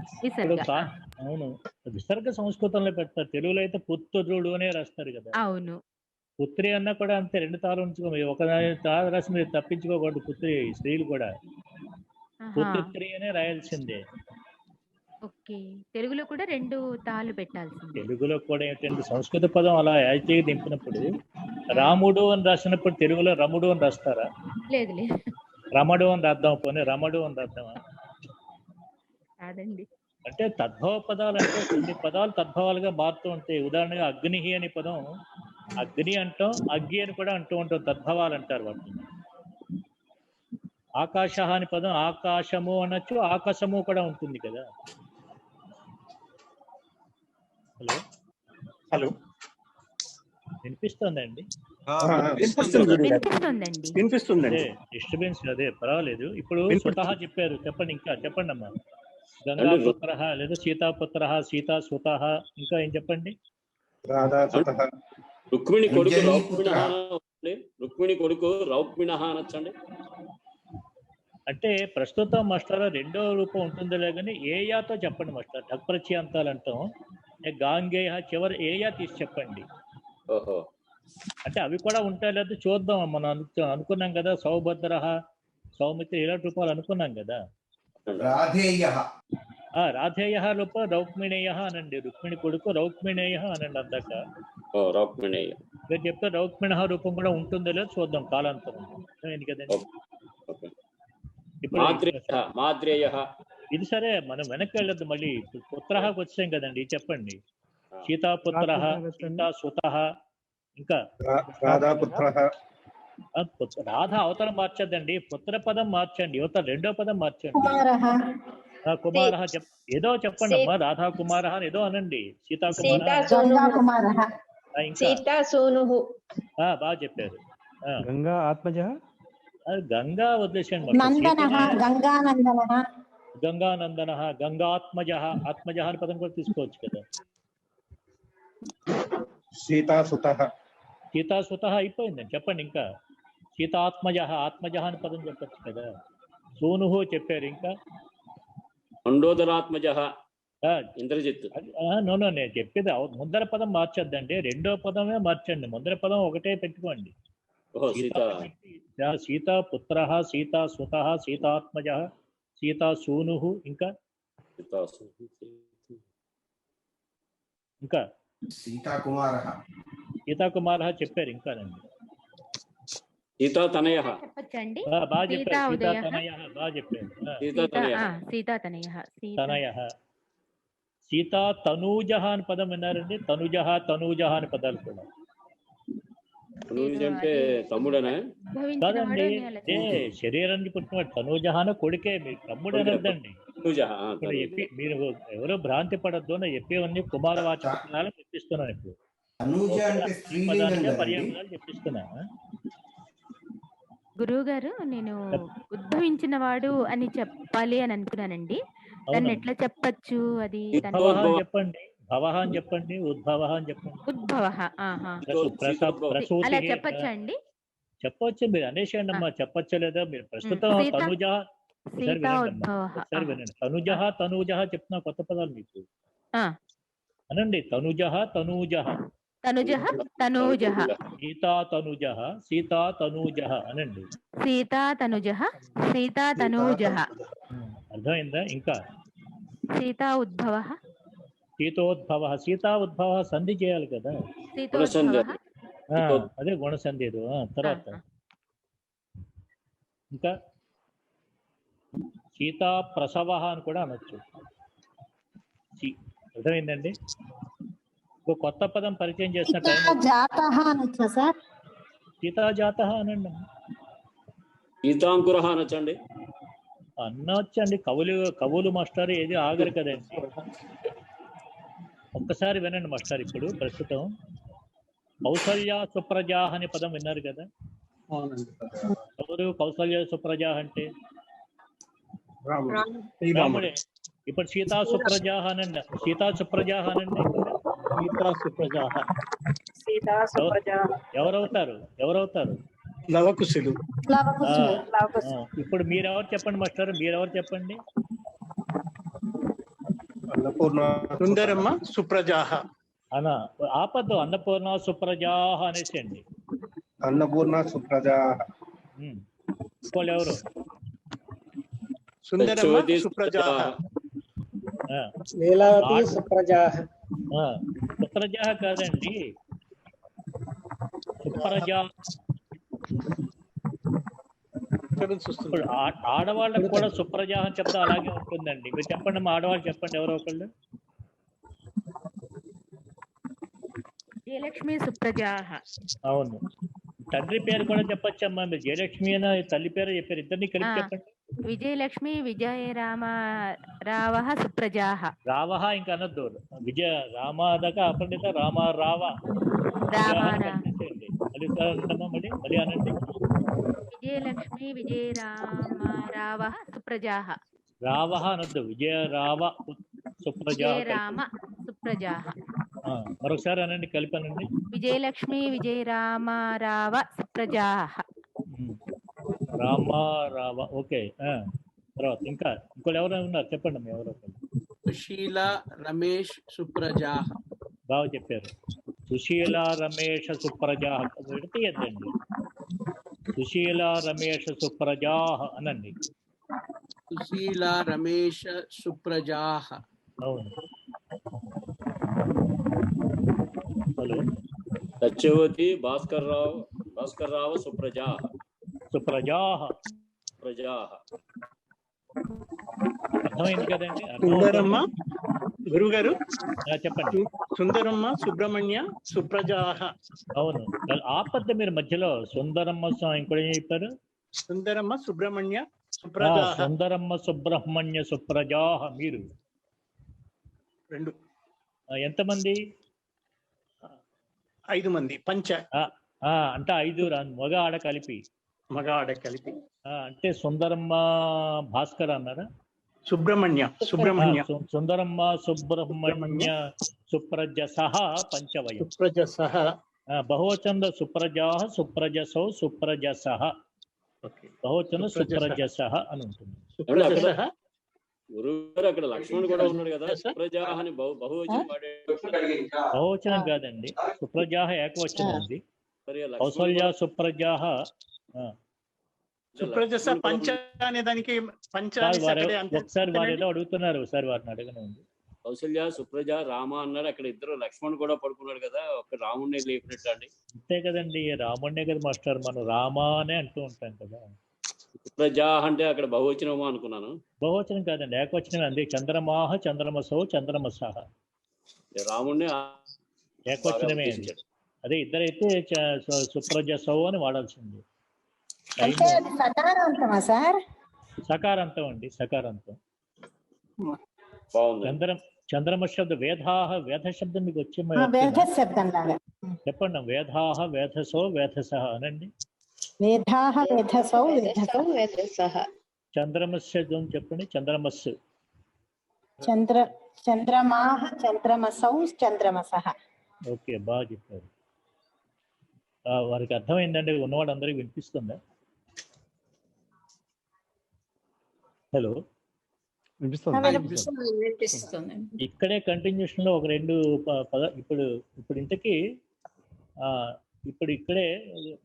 అవును, విసర్గ సంస్కృతంలో పెడతారు. తెలుగులో అయితే పుత్రుడు అనే రాస్తారు కదా. అవును. పుత్రి అన్నా కూడా అంతే. 2 తాళ్ళు ఉంచుకో. ఒక తాళ రాసి మీరు తప్పించుకోకూడదు. పుత్రి స్త్రీలు కూడా పుత్రి అనే రాయాల్సిందే. ఓకే. తెలుగులో కూడా 2 తాళ్ళు పెట్టాల్సింది. తెలుగులో కూడా ఏంటంటే సంస్కృత పదం అలా యాచి దింపినప్పుడు రాముడు అని రాసినప్పుడు తెలుగులో రముడు అని రాస్తారా? లేదు. రమడు అని రాద్దాం. పోనీ రమడు అని రాద్దామా? కాదండి. అంటే తద్భవ పదాలు అంటే కొన్ని పదాలు తద్భవాలుగా మారుతూ ఉంటాయి. ఉదాహరణగా అగ్ని అనే పదం అగ్ని అంటాం, అగ్గి అని కూడా అంటూ ఉంటాం. తద్భవాలు అంటారు వాటిని. ఆకాశ అని పదం ఆకాశము అనొచ్చు, ఆకాశము కూడా ఉంటుంది కదా. హలో, వినిపిస్తుందండి? వినిపిస్తుందండి. డిస్టర్బెన్స్ అదే పర్వాలేదు. ఇప్పుడు స్వతహా చెప్పారు. చెప్పండి, ఇంకా చెప్పండి అమ్మా. గంగాపుత్ర లేదా సీతాపుత్ర, సీతా సుత, ఇంకా ఏం చెప్పండి? రుక్మిణి కొడుకు రౌక్మిణ అనొచ్చండి. అంటే ప్రస్తుతం మాస్టర్ 2వ రూపం ఉంటుందిలే కానీ ఏయాతో చెప్పండి మాస్టర్. ఢక్ప్రత్యయాంతాలు అంటాం. గాంగేయ చివరి ఏయా తీసి చెప్పండి. అంటే అవి కూడా ఉంటాయి లేదు చూద్దాం. మనం అనుకున్నాం కదా, సౌభద్ర, సౌమిత్రి ఇలాంటి రూపాలు అనుకున్నాం కదా. రాధేయ రూప రౌక్మిణేయ అనండి. రుక్మిణి కొడుకు రౌక్మిణేయ అనండి. అందాక మీరు చెప్తే రౌక్మిణ రూపం కూడా ఉంటుందో లేదో చూద్దాం కాలాంతరం. కదండి. ఇది సరే, మనం వెనక్కి వెళ్ళొద్దు. మళ్ళీ పుత్రకి వచ్చాం కదండి. చెప్పండి. సీతాపుత్ర, సీతా సుత, ఇంకా రాధ అవతరం మార్చద్దండి. పుత్ర పదం మార్చండి. యువత 2వ పదం మార్చండి. కుమార ఏదో చెప్పండి అమ్మా. రాధా కుమార అని ఏదో అనండి. సీతా కుమార, బాగా చెప్పారు. గంగా ఆత్మజ, గంగా వదిలేసండి. గంగానందన, గంగాత్మజ, ఆత్మజ అని పదం కూడా తీసుకోవచ్చు కదా. సీతాసుత అయిపోయిందండి. చెప్పండి ఇంకా. సీతాత్మజ, ఆత్మజ అని పదం చెప్పచ్చు కదా. సూను చెప్పారు. ఇంకా మండోదరాత్మజ ఇంద్రజిత్. నో నేను చెప్పేది ముందర పదం మార్చొద్దండి. 2వ పదమే మార్చండి. ముందర పదం ఒకటే పెట్టుకోండి. సీతా పుత్ర, సీతా సుత, సీతాత్మజ, సీతా సూను, ఇంకా సీతాకుమార చెప్పారు. ఇంకానండి సీతాతనయ బాగా చెప్పారు. సీతాతనయ బాగా చెప్పారు. తనయ. సీతా తనూజ అని పదం విన్నారండి. తనుజ, తనూజ అని పదాలు కూడా. అంటే తమ్ముడనే కాదండి, అదే శరీరానికి పుట్టినవాడు. తనూజహాన కొడుకే, మీరు తమ్ముడు అనద్దండి. మీరు ఎవరో భ్రాంతి పడద్దు. నా చెప్పేవన్నీ కుమారవాచకాలను చెప్పిస్తున్నాను ఇప్పుడు. తనూజ అంటే స్త్రీలింగం కదండి. పర్యావరణాలు చెప్పిస్తున్నా. గురువు గారు, నేను ఉద్భవించిన వాడు అని చెప్పాలి అని అనుకున్నానండి. దాన్ని ఎట్లా చెప్పచ్చు? అది ఉద్భవః అని చెప్పండి, భవః అని చెప్పండి, ఉద్భవః అని చెప్పండి. ఉద్భవః. ఆహా. అలా చెప్పచ్చా అండి? చెప్పవచ్చు, మీరు అనేసేయండి అమ్మా. చెప్పచ్చా లేదా? మీరు ప్రస్తుతం తనుజ వినండి. తనుజ చెప్తున్నా కొత్త పదాలు మీకు అనండి. తనూజ సీతా తనూజ అనండి. సీతా తనూజ అర్థమైందా? ఇంకా సీతా ఉద్భవ సీతా ఉద్భవ సంధి చేయాలి కదా. అదే గుణసంధి. తర్వాత ఇంకా సీతా ప్రసవ అని కూడా అనొచ్చు. అర్థమైందండి? ఒక కొత్త పదం పరిచయం చేసిన సీతా జాత అనండి. సీతాంకుర అనొచ్చండి. అనొచ్చండి. కవులు మాస్టర్ ఏది ఆగరు కదండి. ఒక్కసారి వినండి మాస్టర్. ఇప్పుడు ప్రస్తుతం కౌసల్య సుప్రజా అనే పదం విన్నారు కదా. ఎవరు కౌసల్య సుప్రజా అంటే? రాముడే. ఇప్పుడు సీతా సుప్రజా అనండి. ఎవరవుతారు? లవకుశులు. ఇప్పుడు మీరెవరు చెప్పండి మాస్టర్, మీరెవరు చెప్పండి? సుందరమ్మ సుప్రజాహ అనా ఆపద్దు. అన్నపూర్ణ సుప్రజాహ అనేసేయండి. అన్నపూర్ణ సుప్రజాహ. ఇంకోళ్ళు ఎవరు? సుందరమ్మ సుప్రజాహ. లీలావతి సుప్రజాహ. సుప్రజాహ కాదండి, సుప్రజా. ఆడవాళ్ళకు కూడా సుప్రజా అని చెప్తా అలాగే ఉంటుందండి. మీరు చెప్పండి, మా ఆడవాళ్ళు చెప్పండి ఎవరో ఒకళ్ళు. జయలక్ష్మి సుప్రజా. అవును. తండ్రి పేరు కూడా చెప్పచ్చమ్మా. మీరు జయలక్ష్మి అయినా తల్లి పేరు చెప్పారు, ఇద్దరిని కలిపి చెప్పండి. విజయలక్ష్మి విజయరామ సుప్రజా. రావహ ఇంకా అనొద్దు. విజయ రామ దాకా అపండిత రామ రావ మళ్ళీ అనండి. విజయలక్ష్మి విజయరామ సుప్రజా. రావహ అనొద్దు. విజయరావ సుప్రజా. మరొకసారి అనండి, కలిపి అనండి. విజయలక్ష్మి విజయరామ సుప్రజా. రామారావ. ఓకే. తర్వాత ఇంకా ఇంకోళ్ళు ఎవరైనా ఉన్నారు చెప్పండి అమ్మా. ఎవరో సుశీల రమేష్ సుప్రజా. బాగా చెప్పారు. సుశీల రమేష్ సుప్రజా విడతీయద్దండి. సుశీల రమేష్ సుప్రజా అనండి. సుశీల రమేష్ సుప్రజా. అవును. హలో. సత్యవతి భాస్కర్ రావు సుప్రజా. అర్థమైంది కదండి? సుందరమ్మ. గురువు గారు చెప్పండి. సుందరమ్మ సుబ్రహ్మణ్య సుప్రజాహ. అవును. ఆపద్ద మీరు మధ్యలో సుందరమ్మ ఇంకోటి చెప్పారు. సుందరమ్మ సుబ్రహ్మణ్య సుప్రజాహ. సుందరమ్మ సుబ్రహ్మణ్య సుప్రజాహ. మీరు 2. ఎంతమంది? 5 మంది. పంచ అంటే 5 మగ ఆడ కలిపి. అంటే సుందరమ్మ భాస్కర్ అన్నారా? సుబ్రహ్మణ్య సుందరమ్మ సుబ్రహ్మణ్య సుప్రజసః పంచవయం. బహువచన సుప్రజాః సుప్రజసౌ సుప్రజసః. బహువచన సుప్రజసః అని ఉంటుంది. గురుగారు అక్కడ లక్ష్మణ్ కూడా ఉన్నాడు కదా. సుప్రజాహ అని బహువచనం కాదండి, సుప్రజాహ ఏకవచనం ఉంది. కౌసల్య సుప్రజాహ. సుప్రజస పంచ అనే దానికి ఒకసారి వారు ఏదో అడుగుతున్నారు, ఒకసారి వారిని అడగనండి. కౌసల్య సుప్రజ రామ అన్నాడు. అక్కడ ఇద్దరు లక్ష్మణ్ కూడా పడుకున్నాడు కదా. ఒక రాముడిని లేపినట్టు అండి. అంతే కదండి, రాముడినే కదా మాస్టర్. మనం రామా అనే అంటూ ఉంటాం కదా. సుప్రజా అంటే అక్కడ బహువచనమా అనుకున్నాను. బహువచనం కాదండి, ఏకవచనం అంది. చంద్రమాహ చంద్రమసౌ చంద్రమసః. రాముడిని ఏకవచనమే. అదే ఇద్దరైతే సుప్రజసౌ అని వాడాల్సింది. సకారాంతం అండి, సకారాంతం. చంద్రమ శబ్దం వేదాహ, వేద శబ్దం మీకు వచ్చే వేద శబ్దం లాగా చెప్పండి. వేదాహ వేధసో వేధసః అనండి. వేదాహ వేధసౌ వేధసౌ వేధసః. చంద్రమస్యం చెప్పండి. చంద్రమస్సు. చంద్రమాహ చంద్రమసౌ చంద్రమసః. ఓకే, బాగా చెప్పారు. వారికి అర్థమైందండి? ఉన్నవాళ్ళందరికీ వినిపిస్తుందా? హలో, వినిపిస్తుంది. ఇక్కడే కంటిన్యూషన్ లో ఒక రెండు ఇప్పుడు ఇంతకీ ఇప్పుడు ఇక్కడే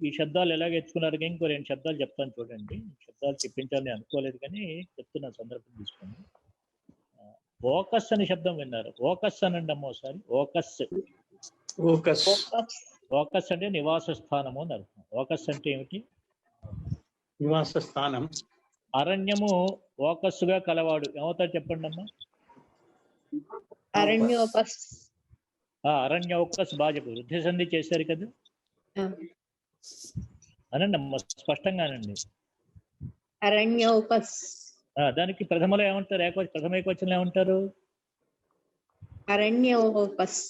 ఈ శబ్దాలు ఎలాగ ఎత్తుకున్నారు కానీ ఇంకో రెండు శబ్దాలు చెప్తాను చూడండి. శబ్దాలు చెప్పించాలని అనుకోలేదు కానీ చెప్తున్న సందర్భం తీసుకోండి. ఓకస్ అనే శబ్దం విన్నారు. ఓకస్ అనండి అమ్మ ఒకసారి. ఓకస్. ఓకస్ అంటే నివాస స్థానము అని అర్థం. ఓకస్ అంటే ఏమిటి? నివాస స్థానం. అరణ్యము ఓకస్సుగా కలవాడు ఏమవుతాడు చెప్పండి అమ్మా. అరణ్యోపస్. అరణ్యోకస్. బాగా చెప్పు. వృద్ధి సంధి చేశారు కదా అనండి అమ్మ, స్పష్టంగానండి. అరణ్యోపస్. దానికి ప్రథమలో ఏమంటారు? ప్రథమ ఏకవచనంలో ఏమంటారు? అరణ్యోపస్.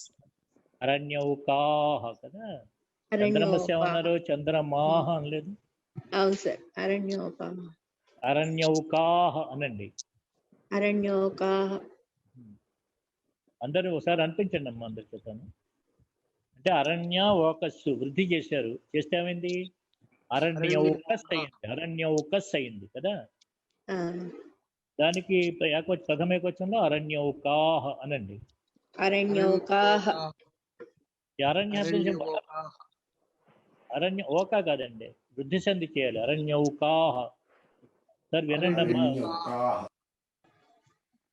అరణ్యౌకాహ కదా. చంద్రమస్య ఏమన్నారు? చంద్రమాహ అనలేదు. అవును సార్. అరణ్యోకాహ. అరణ్యౌకాహ అనండి. అరణ్యోకాహ. అందరూ ఒకసారి అనిపించండి అమ్మ, అందరు చెప్తాను. అంటే అరణ్య ఓకస్సు వృద్ధి చేశారు. చేస్తే ఏమైంది? అరణ్యౌకస్ అయింది. అరణ్యౌకస్ అయింది కదా. దానికి ప్రథమ ఏకవచనంలో అరణ్యౌకాహ అనండి. అరణ్యోకాహ. అరణ్య ఓకా కాదండి, వృద్ధి సంధి చేయాలి. అరణ్యౌకాహ. సార్ వినండి అమ్మా.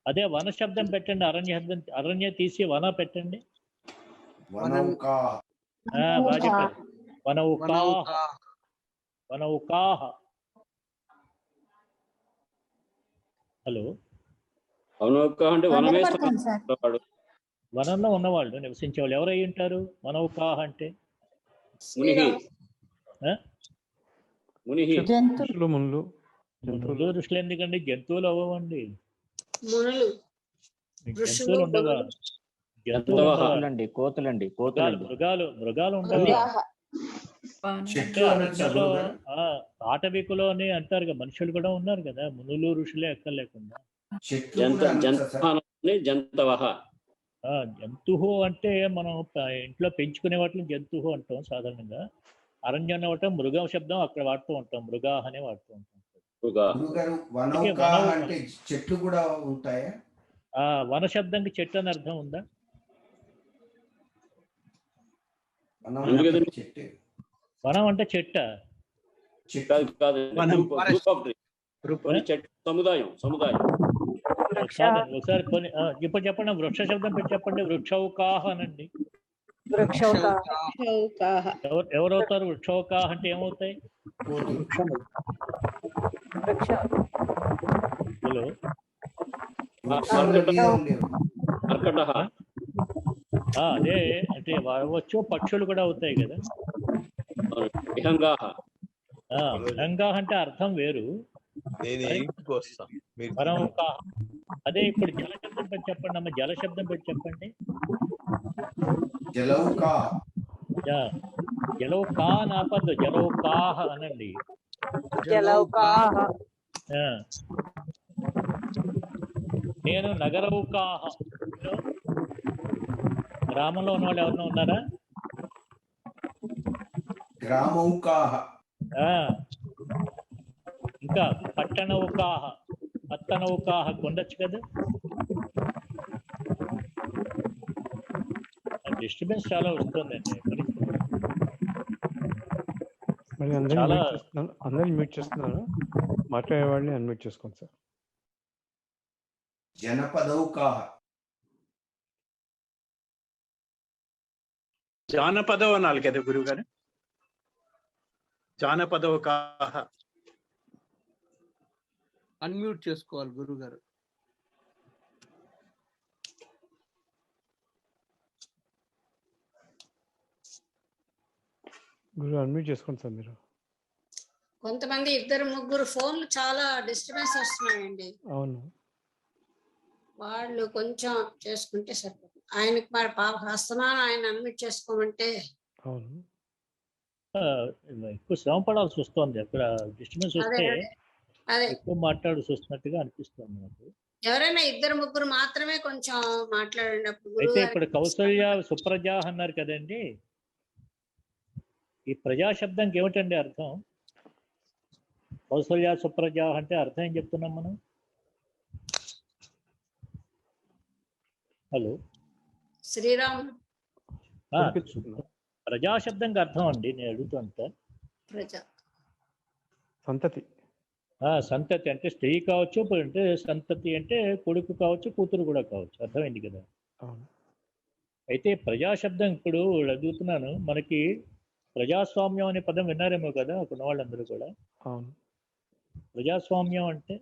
అదే వన శబ్దం పెట్టండి. అరణ్య శబ్దం, అరణ్య తీసి వన పెట్టండి. బాగా చెప్పారు. వనౌకాహ. వనౌకాహ. హలో, అంటే వనంలో ఉన్నవాళ్ళు, నివసించే వాళ్ళు ఎవరై ఉంటారు? వనౌకాహ అంటే మునులు ఋషులు ఎందుకండి? జంతువులు అవ్వండి. జంతువులు ఉండవా? కోతులండి. మృగాలు ఉండవా? ఆటవికులోని అంటారు కదా, మనుషులు కూడా ఉన్నారు కదా. మునులు ఋషులే ఎక్కర్లేకుండా. జంతువు అంటే మనం ఇంట్లో పెంచుకునే వాటిని జంతువు అంటాం సాధారణంగా. అరణ్యం అనే మృగం శబ్దం అక్కడ వాడుతూ ఉంటాం. మృగా అనే వాడుతూ ఉంటాం. చెట్లు కూడా ఉంటాయా? వన శబ్దానికి చెట్టు అని అర్థం ఉందా? వనం అంటే చెట్ట. సముదాయం. ఒకసారి ఇప్పుడు చెప్పండి. వృక్ష శబ్దం పెట్టి చెప్పండి. వృక్షౌకాహ అనండి. ఎవరవుతారు? వృక్షౌకాహ అంటే ఏమవుతాయి? హలో, అదే అంటే వచ్చు. పక్షులు కూడా అవుతాయి కదా. విహంగా అంటే అర్థం వేరు. అదే ఇప్పుడు జల శబ్దం పెట్టి చెప్పండి అమ్మ. జల శబ్దం పెట్టి చెప్పండి. జలౌకా నాపద్దు. జలౌకాహ అనండి. నేను నగరౌకాహ. గ్రామంలో ఉన్నవాళ్ళు ఎవరైనా ఉన్నారా? గ్రామౌకాహ. ఇంకా పట్టణౌకాహ, పత్తనౌకాహ ఉండొచ్చు కదా. డిస్టర్బెన్స్ చాలా వస్తుందండి. అందరినీ మ్యూట్ చేస్తున్నారు. మాట్లాడే వాళ్ళని అన్మ్యూట్ చేసుకోండి సార్. జనపదౌకాహ. జానపదం అనాలి కదా గురువు గారు. జానపదౌకాహ. అన్మ్యూట్ చేసుకోవాలి గురువు గారు. గురువు అన్మ్యూట్ చేసుకోండి సార్ మీరు. కొంతమంది 2-3 ఫోన్లు చాలా డిస్టర్బెన్స్ వస్తున్నాయండి. అవును. వాళ్ళు కొంచెం చేసుకుంటే సరిపోతుంది. ఆయనకి మరి పాప వస్తున్నాను, ఆయన అడ్మిట్ చేసుకోమంటే అవును. ఎక్కువ శ్రమ పడాల్సి వస్తుంది. అక్కడ డిస్టర్బెన్స్ అదే వస్తే అదే ఎక్కువ మాట్లాడాల్సి వస్తున్నట్టుగా అనిపిస్తుంది నాకు. ఎవరైనా ఇద్దరు ముగ్గురు మాత్రమే కొంచెం మాట్లాడండి. అప్పుడు అయితే గురువు ఇప్పుడు కౌసల్య సుప్రజా అన్నారు కదండి, ఈ ప్రజా శబ్దానికి ఏమిటండి అర్థం? కౌసల్య సుప్రజా అంటే అర్థం ఏం చెప్తున్నాం మనం? హలో, శ్రీరామ్ ప్రజా శబ్దంకి అర్థం అండి నేను అడుగుతుంటా. ప్రజా సంతతి. సంతతి అంటే స్త్రీ కావచ్చు, అంటే సంతతి అంటే కొడుకు కావచ్చు, కూతురు కూడా కావచ్చు. అర్థమైంది కదా. అయితే ప్రజాశబ్దం ఇప్పుడు అడుగుతున్నాను, మనకి ప్రజాస్వామ్యం అనే పదం విన్నారేమో కదా అక్కడ వాళ్ళందరూ కూడా. అవును. ప్రజాస్వామ్యం అంటే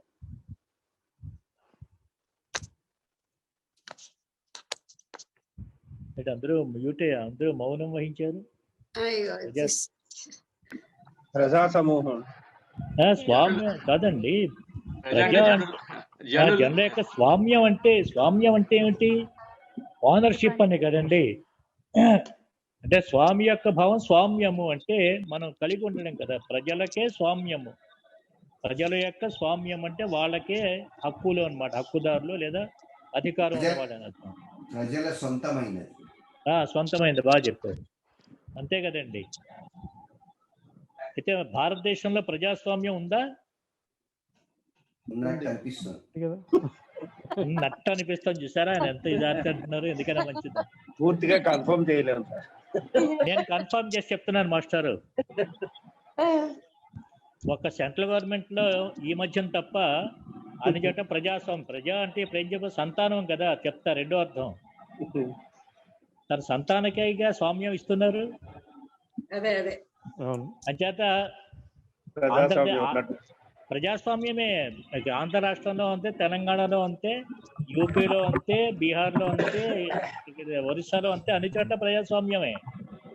అందరూ మ్యూటే, అందరూ మౌనం వహించారు. ప్రజా సమూహం స్వామ్యం కాదండి, ప్రజా జనుల యొక్క స్వామ్యం అంటే ఏమిటి? ఓనర్షిప్ అని కదండి. అంటే స్వామి యొక్క భావం స్వామ్యము అంటే మనం కలిగి ఉండడం కదా. ప్రజలకే స్వామ్యము, ప్రజల యొక్క స్వామ్యం అంటే వాళ్ళకే హక్కులు అన్నమాట, హక్కుదారులు లేదా అధికారం ఉన్నవాడు అని అర్థం. ప్రజల సొంతమైనది. సొంతమైనది, బాగా చెప్పారు. అంతే కదండి. అయితే భారతదేశంలో ప్రజాస్వామ్యం ఉందా? నట్టు అనిపిస్తుంది. చూసారా ఆయన ఎంత ఇది అంటున్నారు? ఎందుకైనా మంచిది. పూర్తిగా కన్ఫర్మ్ చేయలేము. నేను కన్ఫర్మ్ చేసి చెప్తున్నాను మాస్టారు. ఒక సెంట్రల్ గవర్నమెంట్ లో ఈ మధ్యం తప్ప అన్ని చోట ప్రజాస్వామ్యం. ప్రజా అంటే ఇప్పుడు సంతానం కదా చెప్తా, రెండో అర్థం. తన సంతానకేగా స్వామ్యం ఇస్తున్నారు. అంచేత ప్రజాస్వామ్యమే ఆంధ్ర రాష్ట్రంలో అంతే, తెలంగాణలో అంతే, యూపీలో అంతే, బీహార్లో అంతే, ఒరిస్సాలో అంతే, అన్ని చోట్ల ప్రజాస్వామ్యమే.